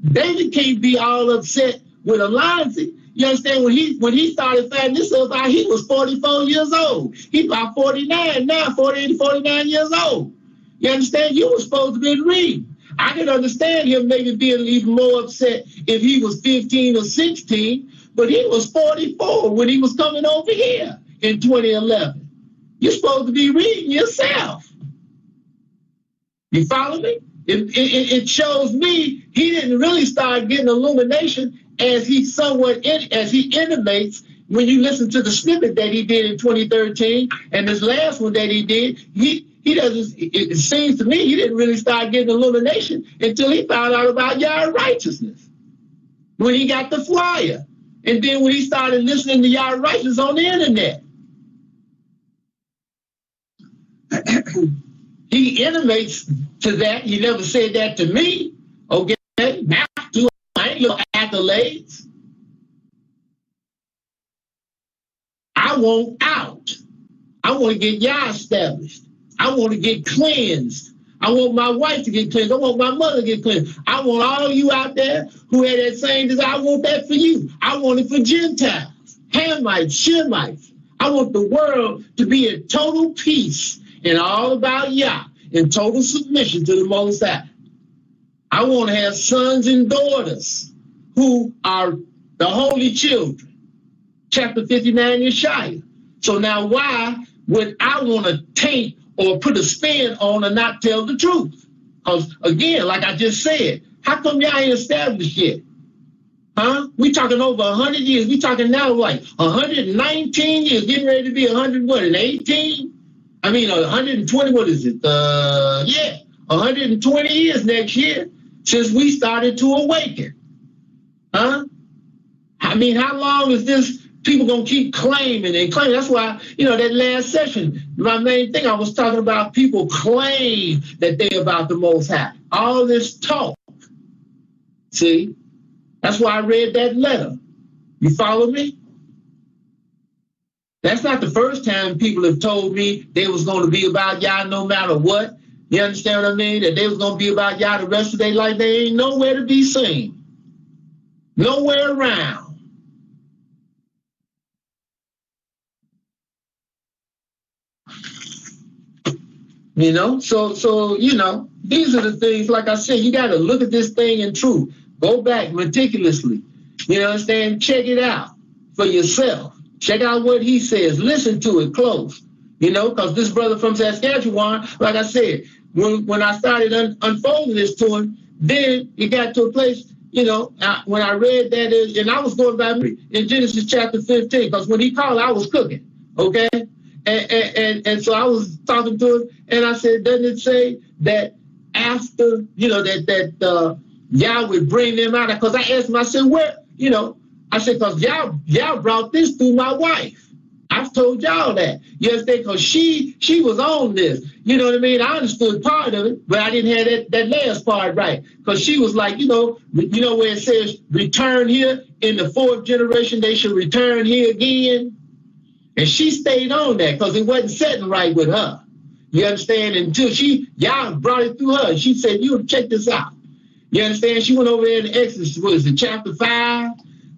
David can't be all upset with Alonzo. You understand? When he started finding this stuff out, he was 44 years old. He's about 49 now, 48 to 49 years old. You understand? You were supposed to be reading. I can understand him maybe being even more upset if he was 15 or 16, but he was 44 when he was coming over here in 2011. You're supposed to be reading yourself. You follow me? It shows me he didn't really start getting illumination as he intimates when you listen to the snippet that he did in 2013 and this last one that he did. He doesn't. It seems to me he didn't really start getting illumination until he found out about Yah righteousness. When he got the flyer, and then when he started listening to Yah righteousness on the internet, he intimates to that. He never said that to me. Okay, have to. I ain't no accolades. I want out. I want to get Yah established. I want to get cleansed. I want my wife to get cleansed. I want my mother to get cleansed. I want all you out there who had that same desire. I want that for you. I want it for Gentiles, Hamites, Shemites. I want the world to be in total peace and all about Yah, in total submission to the Most High. I want to have sons and daughters who are the holy children. Chapter 59, Yeshaya. So now why would I want to taint or put a spin on and not tell the truth? Because again, like I just said, how come y'all ain't established yet? We talking over 100 years. We talking now like 119 years, getting ready to be 118? I mean, 120, what is it? 120 years next year since we started to awaken. I mean, how long is this people going to keep claiming and claiming? That's why, that last session, my main thing, I was talking about people claim that they're about the Most High. All this talk. See? That's why I read that letter. You follow me? That's not the first time people have told me they was going to be about Yah no matter what. You understand what I mean? That they was going to be about Yah the rest of their life. They ain't nowhere to be seen. Nowhere around. So these are the things, like I said, you got to look at this thing in truth. Go back meticulously. You understand? Check it out for yourself. Check out what he says. Listen to it close. Because this brother from Saskatchewan, like I said, when I started unfolding this to him, then it got to a place, when I read that, and I was going back in Genesis chapter 15, because when he called, I was cooking, okay? And so I was talking to him, and I said, doesn't it say that after, that Yah would bring them out? Because I asked him, I said, where, I said, because y'all brought this through my wife. I've told y'all that. You understand? Because she was on this. You know what I mean? I understood part of it, but I didn't have that last part right. Because she was like, where it says return here, in the fourth generation, they should return here again. And she stayed on that because it wasn't setting right with her. You understand? Until y'all brought it through her. She said, check this out. You understand? She went over there in Exodus, what is it, chapter 5,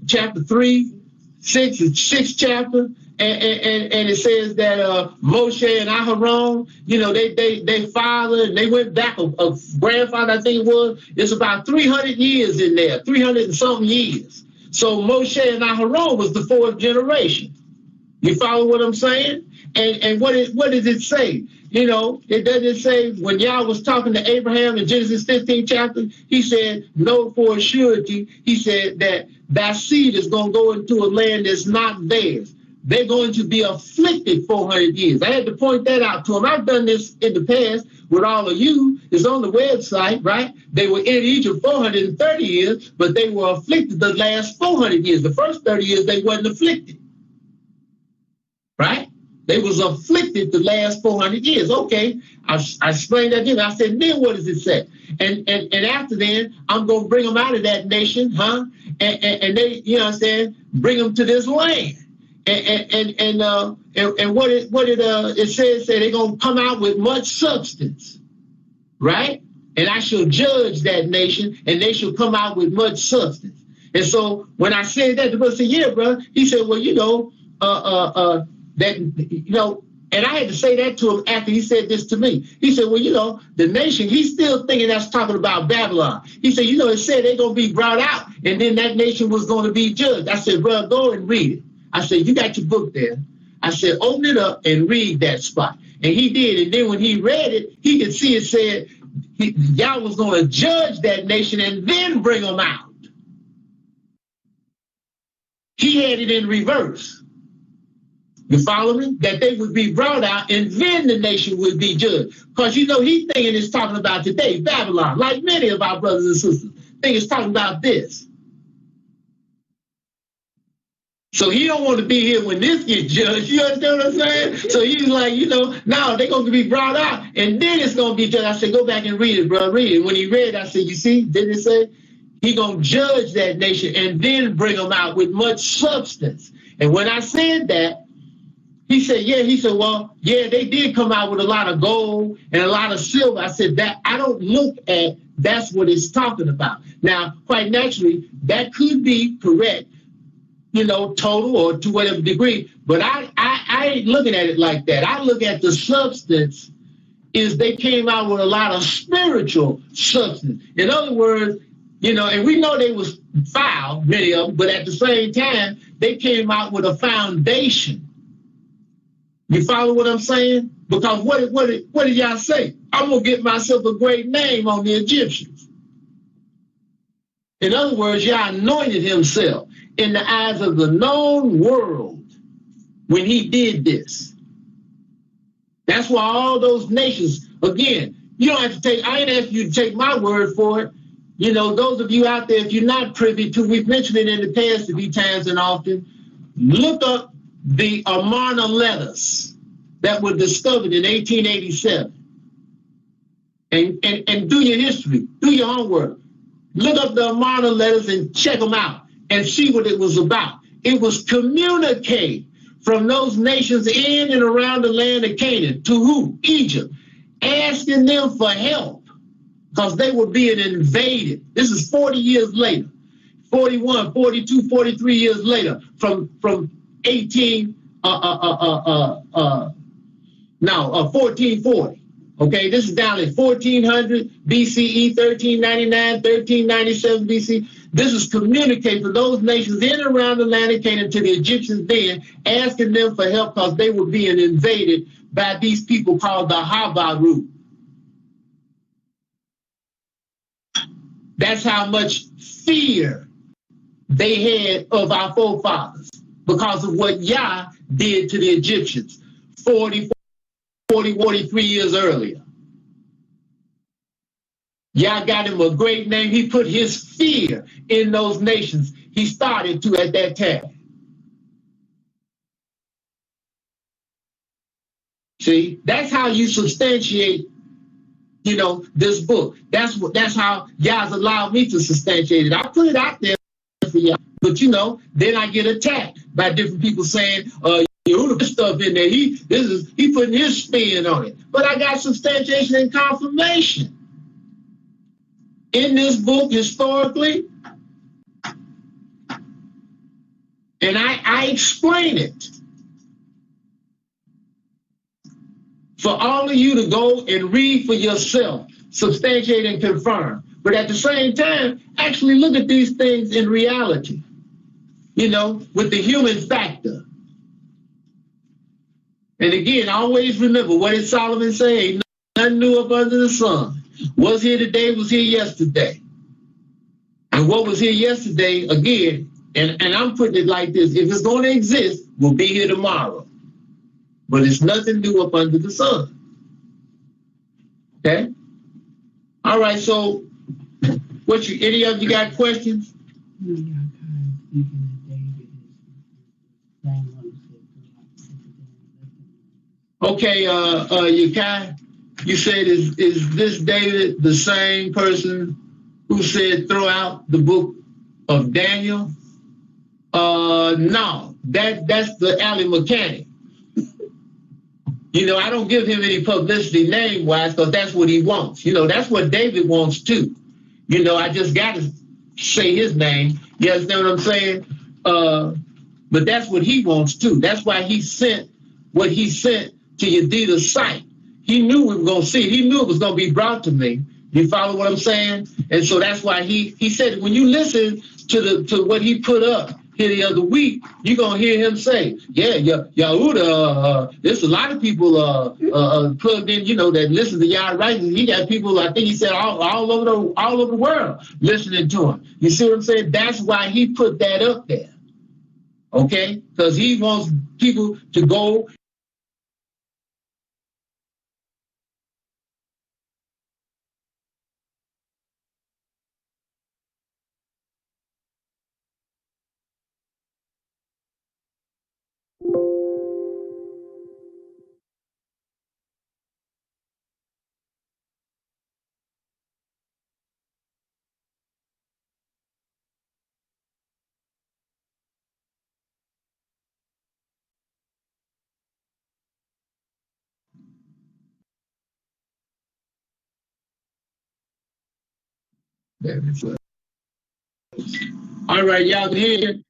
chapter 3, 6, 6th chapter. and it says that Moshe and Aharon, they fathered, and they went back a grandfather, I think it was. It's about 300 years in there, 300 and something years. So Moshe and Aharon was the fourth generation. You follow what I'm saying? And what does it say? It doesn't say when Yah was talking to Abraham in Genesis 15 chapter, he said, know for a surety, he said that thy seed is going to go into a land that's not theirs. They're going to be afflicted 400 years. I had to point that out to them. I've done this in the past with all of you. It's on the website, right? They were in Egypt 430 years, but they were afflicted the last 400 years. The first 30 years, they wasn't afflicted, right? They was afflicted the last 400 years. Okay, I explained that then. I said, then what does it say? And after then, I'm going to bring them out of that nation, and they, bring them to this land. And what it says that they're going to come out with much substance, right? And I shall judge that nation, and they shall come out with much substance. And so when I said that, the brother said, yeah, bro. He said, well, and I had to say that to him after he said this to me. He said, well, the nation, he's still thinking that's talking about Babylon. He said, it said they're going to be brought out, and then that nation was going to be judged. I said, bro, go and read it. I said, you got your book there. I said, open it up and read that spot. And he did. And then when he read it, he could see it said Yah was going to judge that nation and then bring them out. He had it in reverse. You follow me? That they would be brought out and then the nation would be judged. Because he's thinking it's talking about today, Babylon, like many of our brothers and sisters think it's talking about this. So he don't want to be here when this gets judged. You understand what I'm saying? So he's like, now they're going to be brought out and then it's going to be judged. I said, go back and read it, bro. Read it. When he read, I said, you see, didn't it say? He going to judge that nation and then bring them out with much substance. And when I said that, he said, yeah. He said, well, yeah, they did come out with a lot of gold and a lot of silver. I said, that I don't look at that's what it's talking about. Now, quite naturally, that could be correct, total or to whatever degree. But I ain't looking at it like that. I look at the substance is they came out with a lot of spiritual substance. In other words, and we know they was foul, many of them, but at the same time, they came out with a foundation. You follow what I'm saying? Because what did y'all say? I'm going to get myself a great name on the Egyptians. In other words, Yah anointed himself in the eyes of the known world when he did this. That's why all those nations, again, you don't have to I ain't asking you to take my word for it. Those of you out there, if you're not privy to, we've mentioned it in the past a few times and often, look up the Amarna letters that were discovered in 1887 and do your history, do your homework. Look up the Amarna letters and check them out and see what it was about. It was communicate from those nations in and around the land of Canaan to who? Egypt, asking them for help because they were being invaded. This is 40 years later, 41, 42, 43 years later from 1440. Okay, this is down at 1400 BCE, 1399, 1397 BC. This is communicating to those nations in and around the land of Canaan to the Egyptians then, asking them for help because they were being invaded by these people called the Habaru. That's how much fear they had of our forefathers because of what Yah did to the Egyptians 40, 43 years earlier. Yah got him a great name. He put his fear in those nations. He started to at that time. See, that's how you substantiate, this book. That's how Yah's allowed me to substantiate it. I put it out there for y'all, but then I get attacked by different people saying, Yehuda put stuff in there. He putting his spin on it. But I got substantiation and confirmation in this book historically, and I explain it. for all of you to go and read for yourself, substantiate and confirm. But at the same time, actually look at these things in reality, you know, with the human factor. And again, always remember, what did Solomon say? Ain't nothing new up under the sun. Was here today, was here yesterday. And what was here yesterday, again, and I'm putting it like this, if it's going to exist, will be here tomorrow. But it's nothing new up under the sun. Okay? All right, so any of you got questions? Okay, you said, is this David the same person who said throw out the book of Daniel? No, that's the alley mechanic. You know, I don't give him any publicity name-wise because that's what he wants. You know, that's what David wants too. You know, I just got to say his name. You understand what I'm saying? But that's what he wants too. That's why he sent what he sent to Yedida's site. He knew we were going to see it. He knew it was going to be brought to me. You follow what I'm saying? And so that's why he said, when you listen to what he put up here the other week, you're going to hear him say, yeah, Yahuda, there's a lot of people plugged in, you know, that listen to Yah writings. He got people, I think he said, all over the world listening to him. You see what I'm saying? That's why he put that up there. Okay? Because he wants people to go. All right, y'all can hear it.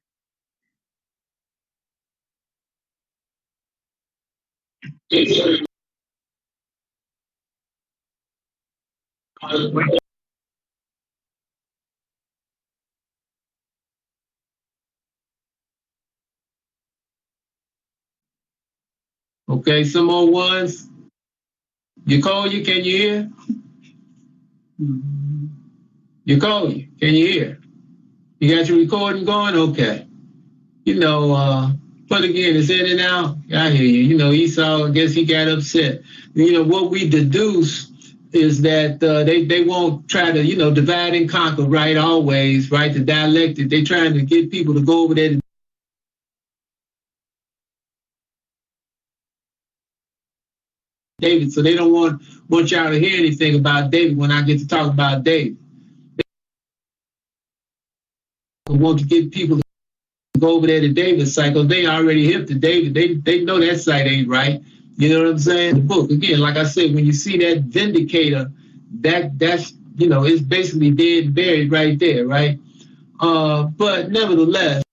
Okay, some more ones. Yakoya, can you hear? Yakoya, can you hear? You got your recording going? Okay. You know, but again, it's in and out. I hear you. You know, Esau, I guess he got upset. You know, what we deduce is that they won't try to, you know, divide and conquer, right, always, right, the dialectic. They're trying to get people to go over there to David, so they don't want y'all to hear anything about David when I get to talk about David. They want to get people to go over there to David's site because they already hip to David. They know that site ain't right. You know what I'm saying? The book, again, like I said, when you see that vindicator, that's, you know, it's basically dead and buried right there, right? But nevertheless,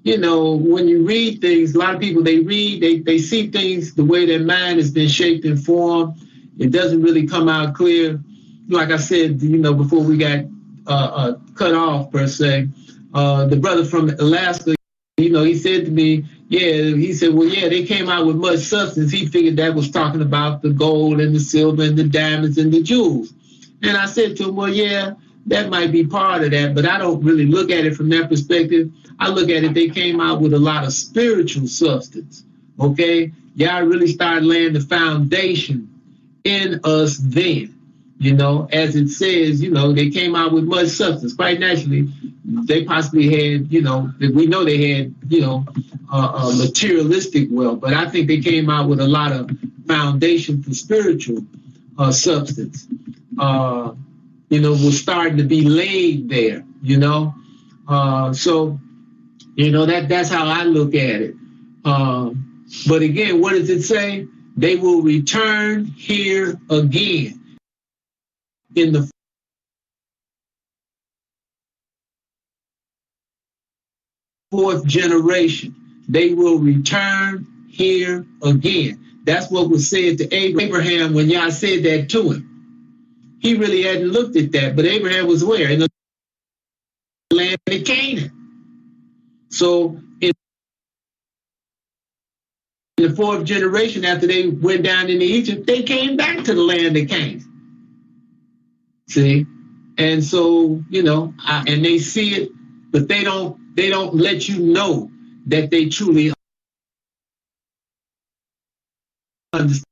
you know, when you read things, a lot of people, they read, they see things the way their mind has been shaped and formed. It doesn't really come out clear. Like I said, you know, before we got cut off, per se, the brother from Alaska, you know, he said to me, he said, well, yeah, they came out with much substance. He figured that was talking about the gold and the silver and the diamonds and the jewels. And I said to him, well, yeah, that might be part of that, but I don't really look at it from that perspective. I look at it, they came out with a lot of spiritual substance, okay? Y'all really started laying the foundation in us then, you know, as it says, you know, they came out with much substance. Quite naturally, they possibly had, you know, we know they had, you know, materialistic wealth, but I think they came out with a lot of foundation for spiritual substance. You know, was starting to be laid there, you know. So, you know, that's how I look at it. But again, what does it say? They will return here again in the fourth generation. They will return here again. That's what was said to Abraham when y'all said that to him. He really hadn't looked at that, but Abraham was where? In the land of Canaan. So in the fourth generation, after they went down into Egypt, they came back to the land of Canaan. See? And so, you know, and they see it, but they don't let you know that they truly understand.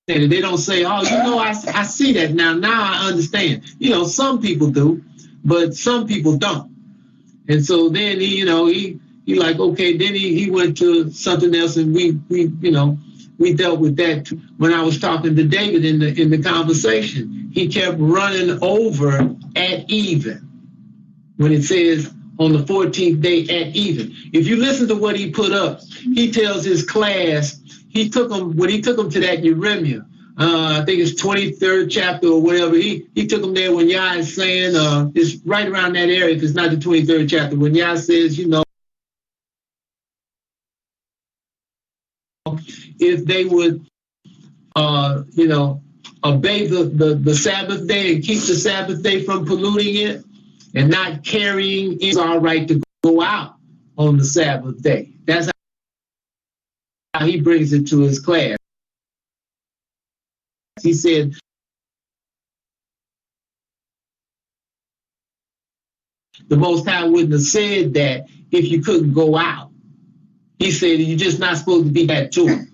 And they don't say, oh, you know, I see that now I understand. You know, some people do, but some people don't. And so then he, you know, he like, okay, then he went to something else, and we you know, we dealt with that when I was talking to David in the conversation. He kept running over at even when it says on the 14th day at even. If you listen to what he put up, he tells his class, when he took them to that Jeremiah, I think it's 23rd chapter or whatever, he took them there when Yah is saying, it's right around that area if it's not the 23rd chapter, when Yah says, you know, if they would, you know, obey the Sabbath day and keep the Sabbath day from polluting it and not carrying, it's all right to go out on the Sabbath day. That's how he brings it to his class. He said, the Most High wouldn't have said that if you couldn't go out. He said, you're just not supposed to be that to him.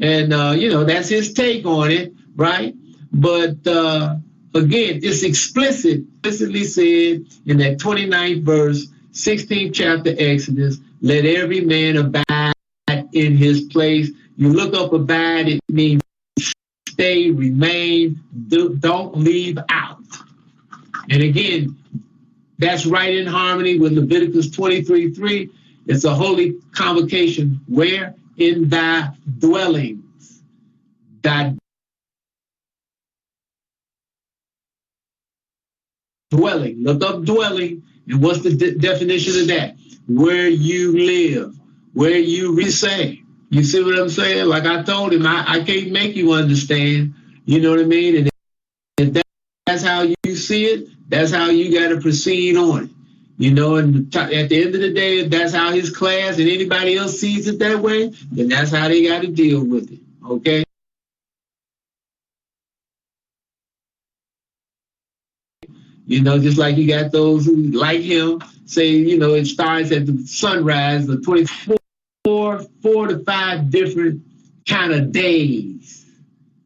And, you know, that's his take on it, right? But, again, it's explicitly said in that 29th verse, 16th chapter Exodus, let every man abide in his place. You look up abide, it means stay, remain, don't leave out. And again, that's right in harmony with Leviticus 23:3. It's a holy convocation where? In thy dwellings. Thy dwelling. Look up dwelling, and what's the definition of that? Where you live, where you reside. You see what I'm saying? Like I told him, I can't make you understand. You know what I mean? And if that's how you see it, that's how you got to proceed on it. You know, and at the end of the day, if that's how his class and anybody else sees it that way, then that's how they got to deal with it. Okay? You know, just like you got those who, like him, say, you know, it starts at the sunrise, the 4 to 5 different kind of days.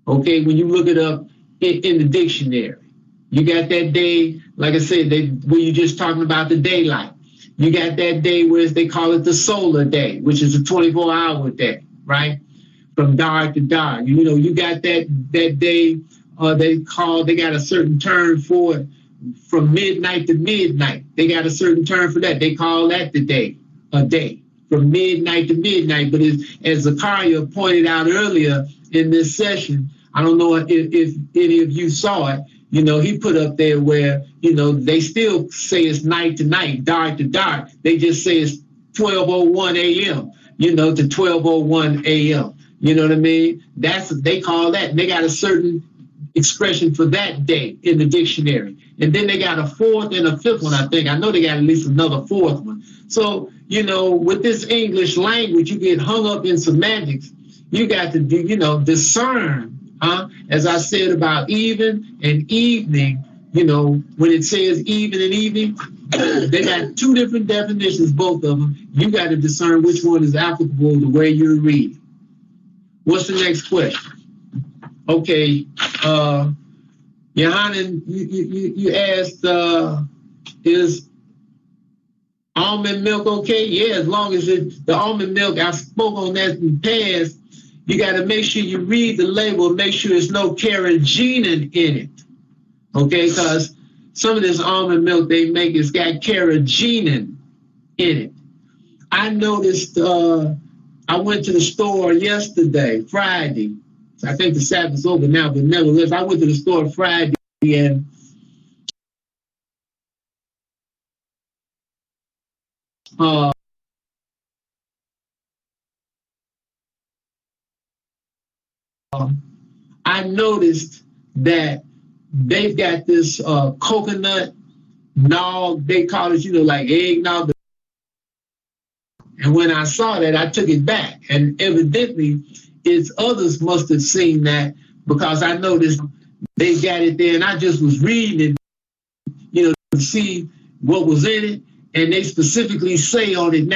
Okay, when you look it up in the dictionary. You got that day, like I said, where you're just talking about the daylight. You got that day where they call it the solar day, which is a 24-hour day, right? From dark to dark. You know, you got that day, they got a certain term for it, from midnight to midnight. They got a certain term for that. They call that the day, a day, from midnight to midnight. But as Zachariah pointed out earlier in this session, I don't know if any of you saw it, you know, he put up there where, you know, they still say it's night to night, dark to dark. They just say it's 12:01 a.m., you know, to 12:01 a.m. You know what I mean? That's what they call that. And they got a certain expression for that day in the dictionary. And then they got a fourth and a fifth one, I think. I know they got at least another fourth one. So, you know, with this English language, you get hung up in semantics. You got to, you know, discern. As I said about even and evening, you know, when it says even and evening, they got two different definitions, both of them. You got to discern which one is applicable the way you're reading. What's the next question? Okay, Yohanan, you asked, is almond milk okay? Yeah, as long as the almond milk, I spoke on that in the past. You got to make sure you read the label and make sure there's no carrageenan in it, okay? Because some of this almond milk they make has got carrageenan in it. I noticed, I went to the store yesterday, Friday, I think the Sabbath's over now, but nevertheless, I went to the store Friday and I noticed that they've got this coconut nog, they call it, like eggnog. And when I saw that, I took it back. And evidently, others must have seen that, because I noticed they got it there, and I just was reading it, to see what was in it. And they specifically say on it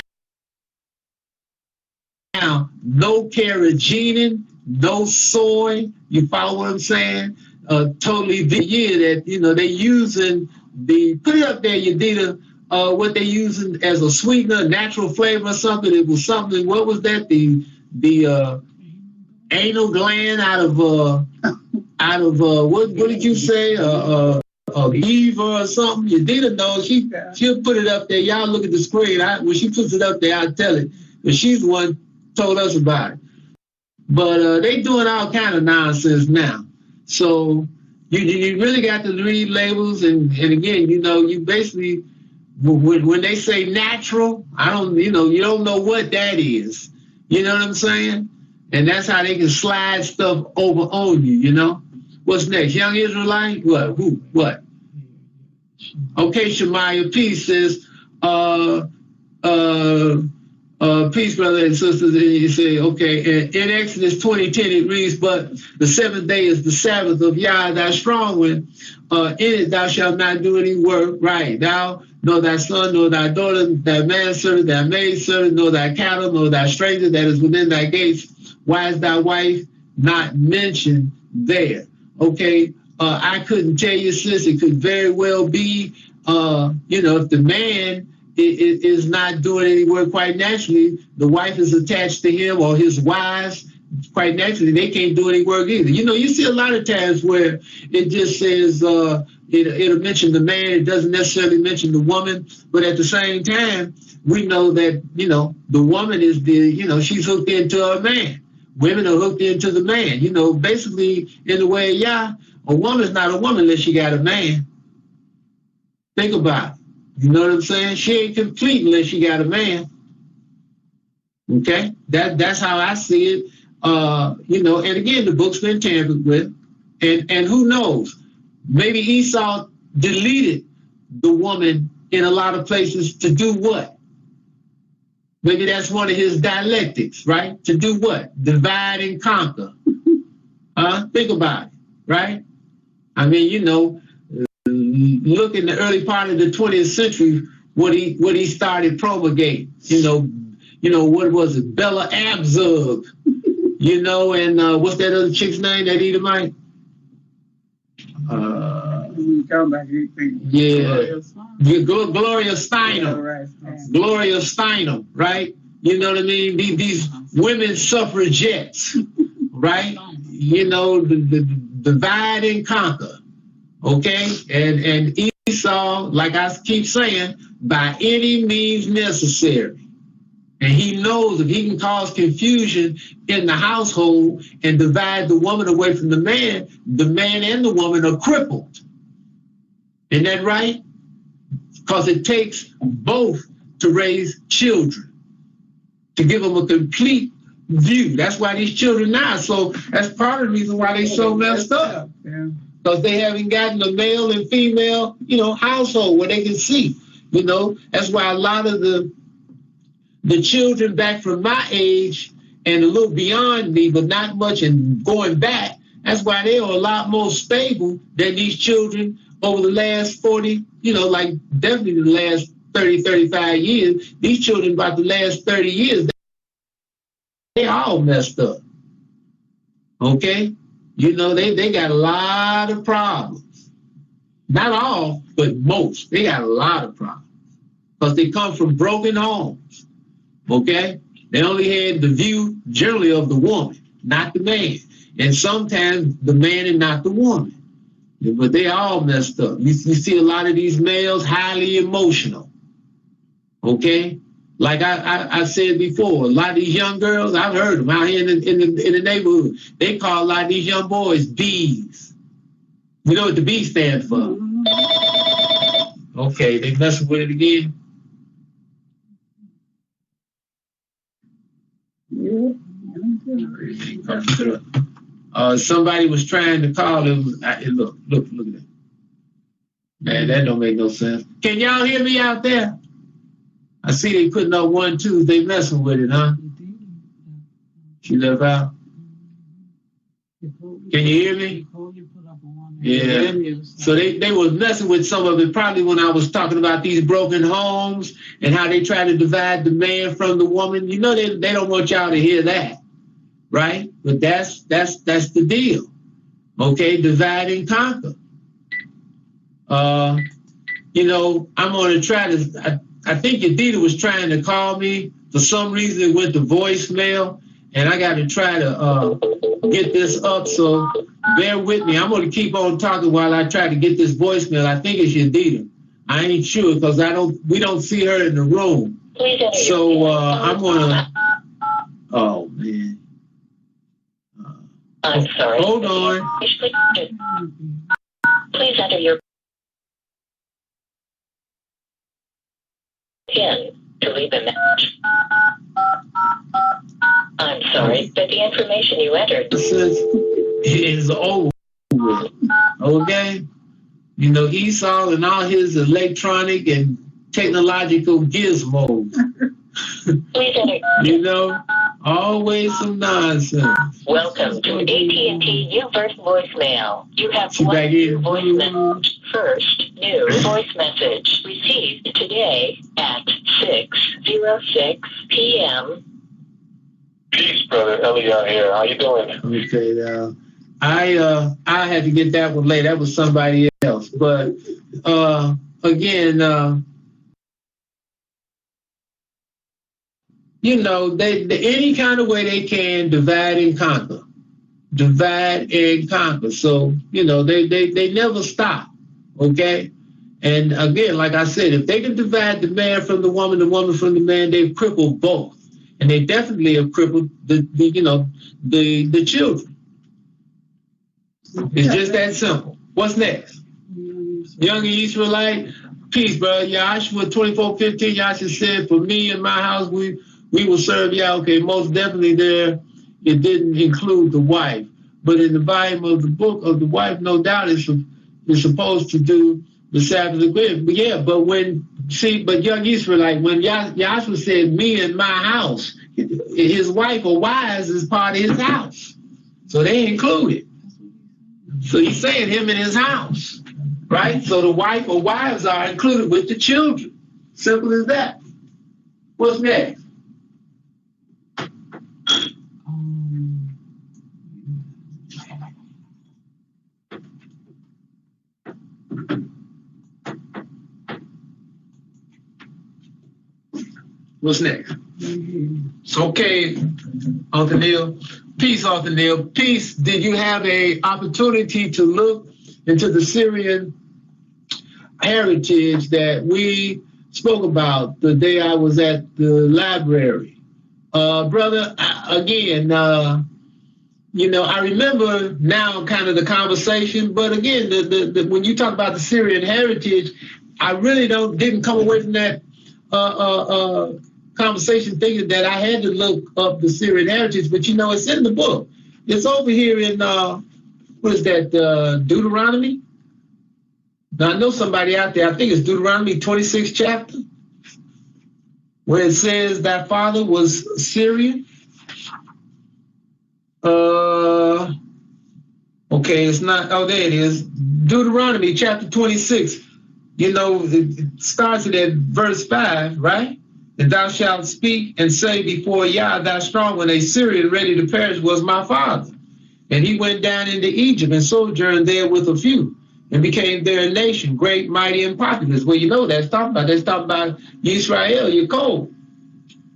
now, no carrageenan, no soy. You follow what I'm saying? Totally the year that, they using put it up there, Yadita, what they using as a sweetener, natural flavor or something. It was something, what was that? The anal gland out of what did you say? Beaver or something. Yadita knows, she'll put it up there. Y'all look at the screen. When she puts it up there, I'll tell it. But she's the one told us about it. But they doing all kind of nonsense now. So you really got to read labels, and again, you basically, when they say natural, you don't know what that is. You know what I'm saying? And that's how they can slide stuff over on you, What's next? Young Israelite? What? Who? What? Okay, Shemaiah P says, peace, brothers and sisters. And you say, okay, in Exodus 20:10 it reads, but the seventh day is the Sabbath of Yah, thy strong one. In it thou shalt not do any work, right? Thou, nor thy son, nor thy daughter, thy manservant, thy maidservant, nor thy cattle, nor thy stranger that is within thy gates. Why is thy wife not mentioned there? Okay, I couldn't tell you, sis. It could very well be, if the man is not doing any work, quite naturally, the wife is attached to him, or his wives, quite naturally, they can't do any work either. You see a lot of times where it just says, it'll mention the man, it doesn't necessarily mention the woman, but at the same time, we know that, the woman is she's hooked into a man. Women are hooked into the man. Basically, in the way, a woman's not a woman unless she got a man. Think about it. You know what I'm saying? She ain't complete unless she got a man. Okay? That's how I see it. And again, the book's been tampered with. And who knows? Maybe Esau deleted the woman in a lot of places to do what? Maybe that's one of his dialectics, right? To do what? Divide and conquer. Think about it, right? I mean, look in the early part of the 20th century, what he started promulgating. What was it? Bella Abzug. And what's that other chick's name, that Edomite? Gloria Steinem. Gloria Steinem, right? You know what I mean? These women suffragettes, right? The divide and conquer, okay? And Esau, like I keep saying, by any means necessary. And he knows if he can cause confusion in the household and divide the woman away from the man and the woman are crippled. Isn't that right? Because it takes both to raise children, to give them a complete view. That's why these children now, so that's part of the reason why they so messed up. Because they haven't gotten a male and female, household where they can see. That's why a lot of the children back from my age and a little beyond me, but not much, and going back, that's why they are a lot more stable than these children over the last 40, like definitely the last 30, 35 years. These children about the last 30 years, they all messed up. Okay? They got a lot of problems. Not all, but most. They got a lot of problems. Because they come from broken homes. Okay? They only had the view generally of the woman, not the man. And sometimes the man and not the woman. But they all messed up. You see a lot of these males highly emotional. Okay? Like I said before, a lot of these young girls, I've heard them out here in the neighborhood. They call a lot of these young boys bees. You know what the B stands for? Okay, they messing with it again. Somebody was trying to call him. Look at that. Man, that don't make no sense. Can y'all hear me out there? I see they putting up 1, 2. They messing with it, huh? She left out. Can you hear me? Yeah. So they was messing with some of it probably when I was talking about these broken homes and how they try to divide the man from the woman. You know they don't want y'all to hear that, right? But that's the deal. Okay, divide and conquer. You know, I'm gonna try to. I think Yadita was trying to call me. For some reason, it went to voicemail, and I got to try to get this up. So bear with me. I'm going to keep on talking while I try to get this voicemail. I think it's Yadita. I ain't sure because we don't see her in the room. So I'm gonna. Oh man. I'm sorry. Hold on. Please enter your PIN to leave a message. I'm sorry, but the information you entered is over. Okay? You know, Esau and all his electronic and technological gizmos. Please enter. You know, always some nonsense. Welcome to AT&T U-verse voicemail. You have one new voice message. First, new voice message received today at 6:06 p.m. Peace, brother. Eliot here. How you doing? Okay, I had to get that one later. That was somebody else. But again, you know, they any kind of way they can divide and conquer. Divide and conquer. So, you know, they never stop. Okay? And again, like I said, if they can divide the man from the woman from the man, they've crippled both. And they definitely have crippled the children. It's just that simple. What's next? Young Israelite, peace, brother. Yahshua 24:15, Yahshua said, for me and my house, we will serve Yah. Okay, most definitely there, it didn't include the wife. But in the volume of the book of the wife, no doubt it's supposed to do the Sabbath agreement. But yeah, but young Israelite, when Yahshua said, me and my house, his wife or wives is part of his house. So they included. So he's saying him in his house, right? So the wife or wives are included with the children. Simple as that. What's next? What's next? It's okay, Uncle Neil. Peace, Uncle Neil. Peace. Did you have an opportunity to look into the Syrian heritage that we spoke about the day I was at the library? Brother, again, you know, I remember now kind of the conversation, but again, when you talk about the Syrian heritage, I really didn't come away from that conversation thinking that I had to look up the Syrian heritage, but you know, it's in the book. It's over here in, what is that, Deuteronomy? Now, I know somebody out there, I think it's Deuteronomy 26th chapter, where it says that father was Syrian. Okay, it's not, oh, there it is. Deuteronomy chapter 26. You know, it starts at verse 5, right? And thou shalt speak and say before Yah, thy strong one, a Syrian ready to perish was my father. And he went down into Egypt and sojourned there with a few and became there a nation, great, mighty, and populous. Well, you know, that's talking about Israel, Yaakov.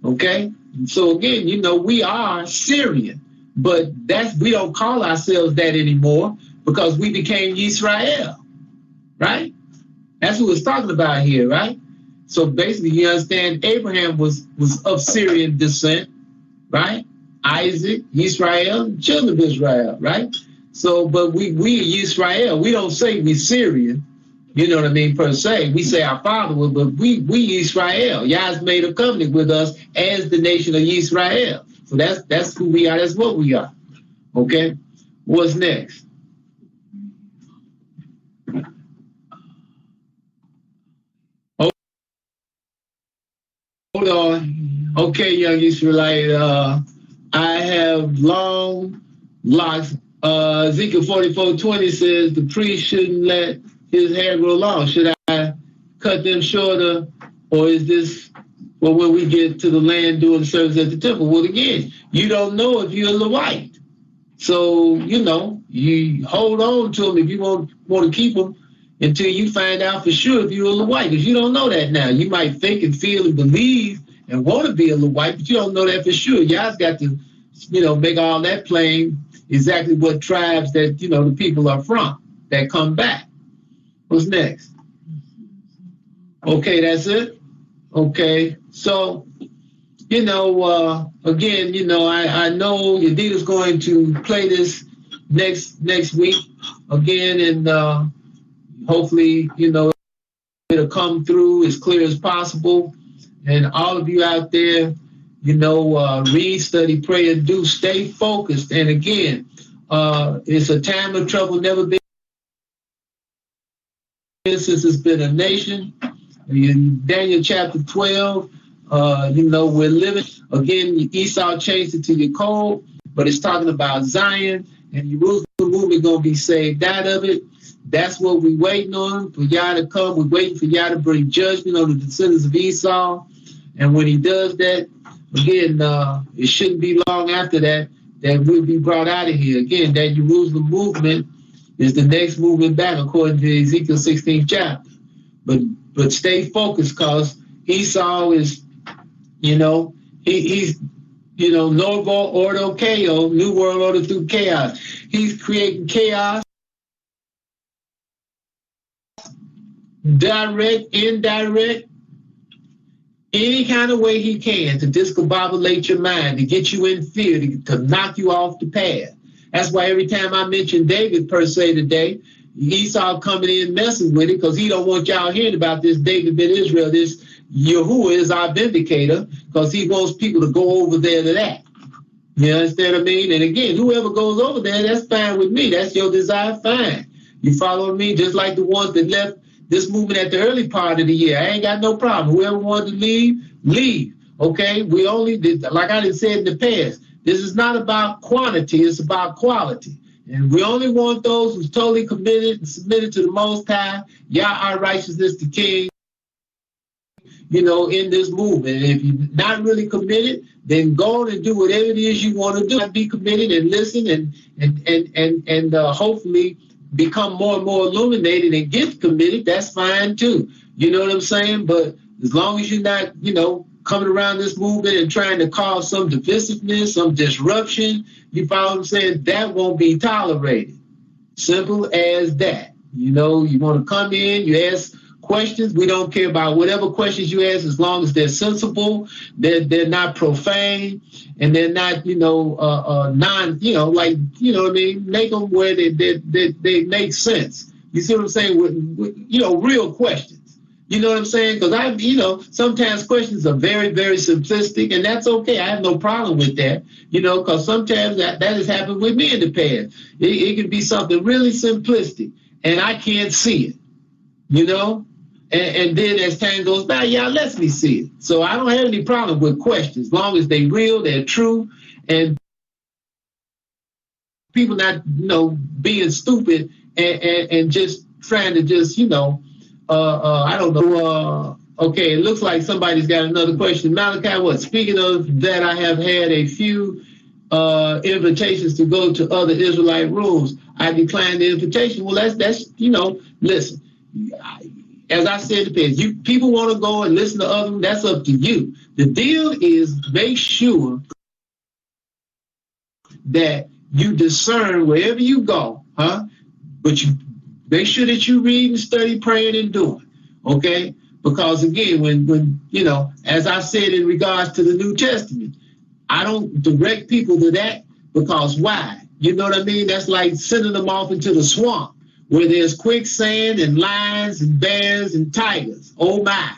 Okay? So again, you know, we are Syrian, but we don't call ourselves that anymore because we became Israel, right? That's what it's talking about here, right? So basically, you understand Abraham was of Syrian descent, right? Isaac, Israel, children of Israel, right? So, but we Israel, we don't say we Syrian, you know what I mean, per se. We say our father was, but we Israel. Yah's made a covenant with us as the nation of Israel. So that's who we are, that's what we are. Okay? What's next? Hold on. Okay, young Israelite, I have long locks. Ezekiel 44:20 says the priest shouldn't let his hair grow long. Should I cut them shorter, or is this when we get to the land doing service at the temple? Well, again, you don't know if you're a Levite. So, you hold on to them if you want to keep them until you find out for sure if you're a Levite, because you don't know that now. You might think and feel and believe and want to be a Levite, but you don't know that for sure. Y'all's got to, make all that plain exactly what tribes that, the people are from that come back. What's next? Okay, that's it? Okay, so, again, I know Yadita's going to play this next week again, and hopefully, it'll come through as clear as possible. And all of you out there, read, study, pray, and do. Stay focused. And again, it's a time of trouble, never been since it's been a nation. In Daniel chapter 12, we're living. Again, Esau changed it to Yaakov, but it's talking about Zion, and Jerusalem movement going to be saved out of it. That's what we're waiting on, for Yah to come. We're waiting for Yah to bring judgment on the descendants of Esau. And when he does that, again, it shouldn't be long after that we'll be brought out of here. Again, that Jerusalem movement is the next movement back, according to Ezekiel 16th chapter. But stay focused, because Esau is, he's Novo Ordo Chaos, New World Order through chaos. He's creating chaos, direct, indirect, any kind of way he can to discombobulate your mind, to get you in fear, to knock you off the path. That's why every time I mention David per se today, Esau coming in messing with it, because he don't want y'all hearing about this David ben Israel, this Yahuwah is our vindicator, because he wants people to go over there to that. You understand what I mean? And again, whoever goes over there, that's fine with me. That's your desire, fine. You follow me? Just like the ones that left this movement at the early part of the year. I ain't got no problem. Whoever wanted to leave, leave. Okay? We only did, like I said in the past, this is not about quantity, it's about quality. And we only want those who's totally committed and submitted to the Most High, Yah our righteousness, the King, in this movement. And if you're not really committed, then go on and do whatever it is you want to do. Be committed and listen and hopefully become more and more illuminated and get committed. That's fine too. You know what I'm saying? But as long as you're not, coming around this movement and trying to cause some divisiveness, some disruption, you follow what I'm saying? That won't be tolerated. Simple as that. You want to come in, you ask questions. We don't care about whatever questions you ask, as long as they're sensible, they're not profane, and they're not, non, what I mean? Make them where they make sense. You see what I'm saying? With real questions. You know what I'm saying? Because sometimes questions are very, very simplistic, and that's okay. I have no problem with that, because sometimes that has happened with me in the past. It can be something really simplistic, and I can't see it, And then as time goes by, Yah lets me see it. So I don't have any problem with questions, as long as they're real, they're true, and people not, being stupid and just trying to just, I don't know. Okay, it looks like somebody's got another question. Malachi, what? Speaking of that, I have had a few invitations to go to other Israelite rooms. I declined the invitation. Well, that's listen. As I said, people want to go and listen to others. That's up to you. The deal is make sure that you discern wherever you go, But you make sure that you read and study, praying and doing, okay? Because again, when you know, as I said in regards to the New Testament, I don't direct people to that because why? You know what I mean? That's like sending them off into the swamp where there's quicksand and lions and bears and tigers. Oh my.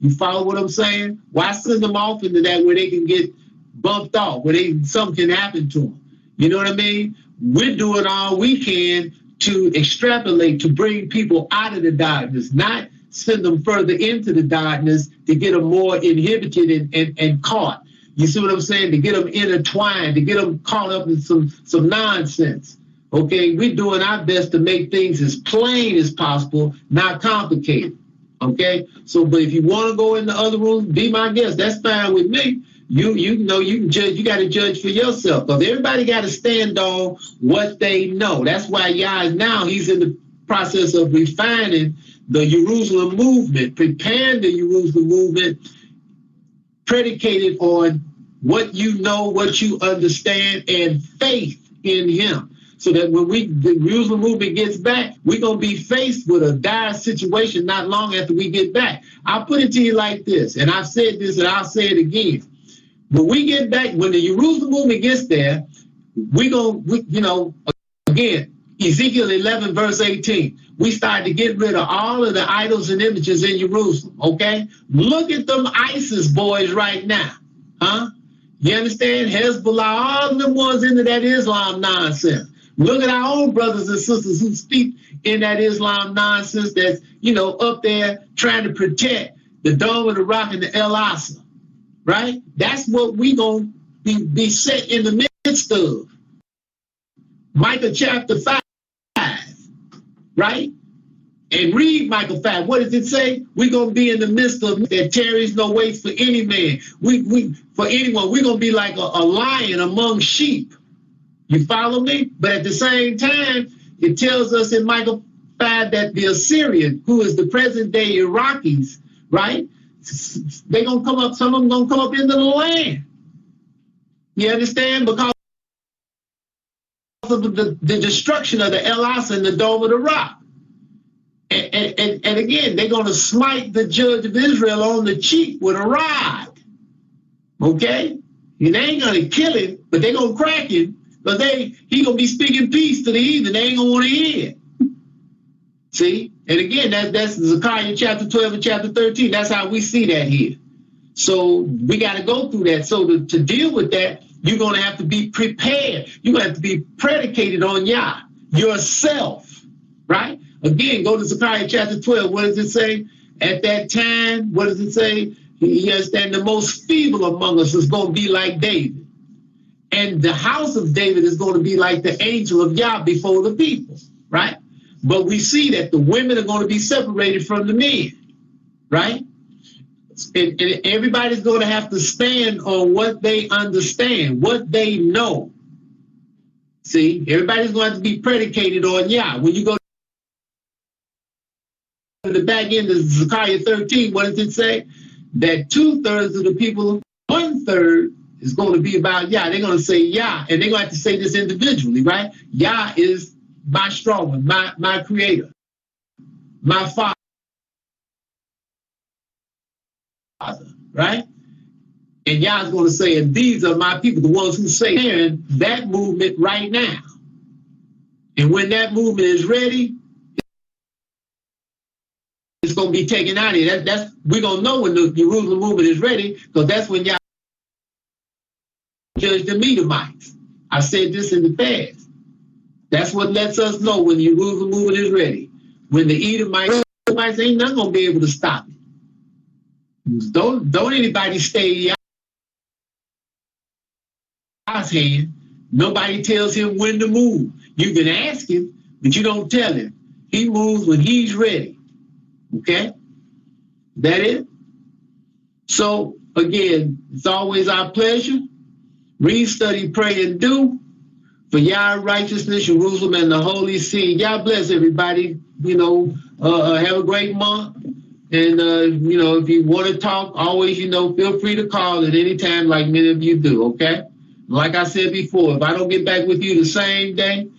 You follow what I'm saying? Why send them off into that where they can get bumped off, where something can happen to them? You know what I mean? We're doing all we can to extrapolate, to bring people out of the darkness, not send them further into the darkness to get them more inhibited and caught. You see what I'm saying? To get them intertwined, to get them caught up in some nonsense. Okay, we're doing our best to make things as plain as possible, not complicated. Okay, so but if you want to go in the other room, be my guest. That's fine with me. You know you can judge. You got to judge for yourself because everybody got to stand on what they know. That's why Yah now he's in the process of refining the Jerusalem movement, preparing the Jerusalem movement, predicated on what you know, what you understand, and faith in Him. So that when the Jerusalem movement gets back, we're going to be faced with a dire situation not long after we get back. I'll put it to you like this, and I've said this and I'll say it again. When we get back, when the Jerusalem movement gets there, again, Ezekiel 11, verse 18, we start to get rid of all of the idols and images in Jerusalem, okay? Look at them ISIS boys right now, huh? You understand? Hezbollah, all of them ones into that Islam nonsense. Look at our own brothers and sisters who speak in that Islam nonsense that's, up there trying to protect the Dome of the Rock and the El Aqsa, right? That's what we going to be set in the midst of. Micah chapter 5, right? And read Micah 5. What does it say? We're going to be in the midst of that tarries no waits for any man. For anyone, we're going to be like a lion among sheep. You follow me? But at the same time, it tells us in Micah 5 that the Assyrian, who is the present day Iraqis, right? They're going to come up, some of them going to come up into the land. You understand? Because of the destruction of the El Aqsa and the Dome of the Rock. And again, they're going to smite the judge of Israel on the cheek with a rod. Okay? And they ain't going to kill him, but they're going to crack him. Because he going to be speaking peace to the heathen. They ain't going to want to hear it. See? And again, that's Zechariah chapter 12 and chapter 13. That's how we see that here. So we got to go through that. So to deal with that, you're going to have to be prepared. You're going to have to be predicated on Yah, yourself, right? Again, go to Zechariah chapter 12. What does it say? At that time, what does it say? You understand, the most feeble among us is going to be like David. And the house of David is going to be like the angel of Yah before the people, right? But we see that the women are going to be separated from the men, right? And everybody's going to have to stand on what they understand, what they know. See, everybody's going to have to be predicated on Yah. When you go to the back end of Zechariah 13, what does it say? That 2/3 of the people, 1/3 is going to be about Yah. They're going to say Yah, and they're going to have to say this individually, right? Yah is my strong one, my creator, my father, right? And Yah is going to say, and these are my people, the ones who say that movement right now. And when that movement is ready, it's going to be taken out of here. We're going to know when the Jerusalem movement is ready, because that's when Yah judge the Edomites. I said this in the past. That's what lets us know when the Jerusalem movement is ready. When the Edomites ain't nothing going to be able to stop it. Don't anybody stay Yah's hand. Nobody tells him when to move. You can ask him, but you don't tell him. He moves when he's ready. Okay? That it? So, again, it's always our pleasure. Read, study, pray, and do. For Yah righteousness, Jerusalem, and the Holy See. Yah bless everybody. Have a great month. And, if you want to talk, always, feel free to call at any time like many of you do, okay? Like I said before, if I don't get back with you the same day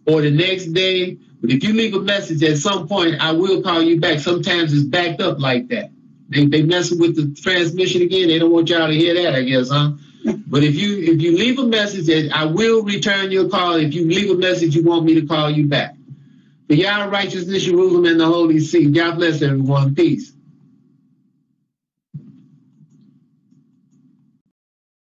or the next day, but if you leave a message at some point, I will call you back. Sometimes it's backed up like that. They messing with the transmission again. They don't want y'all to hear that, I guess, huh? But if you leave a message, I will return your call. If you leave a message, you want me to call you back. For y'all righteousness, Jerusalem, and the Holy See. God bless everyone. Peace.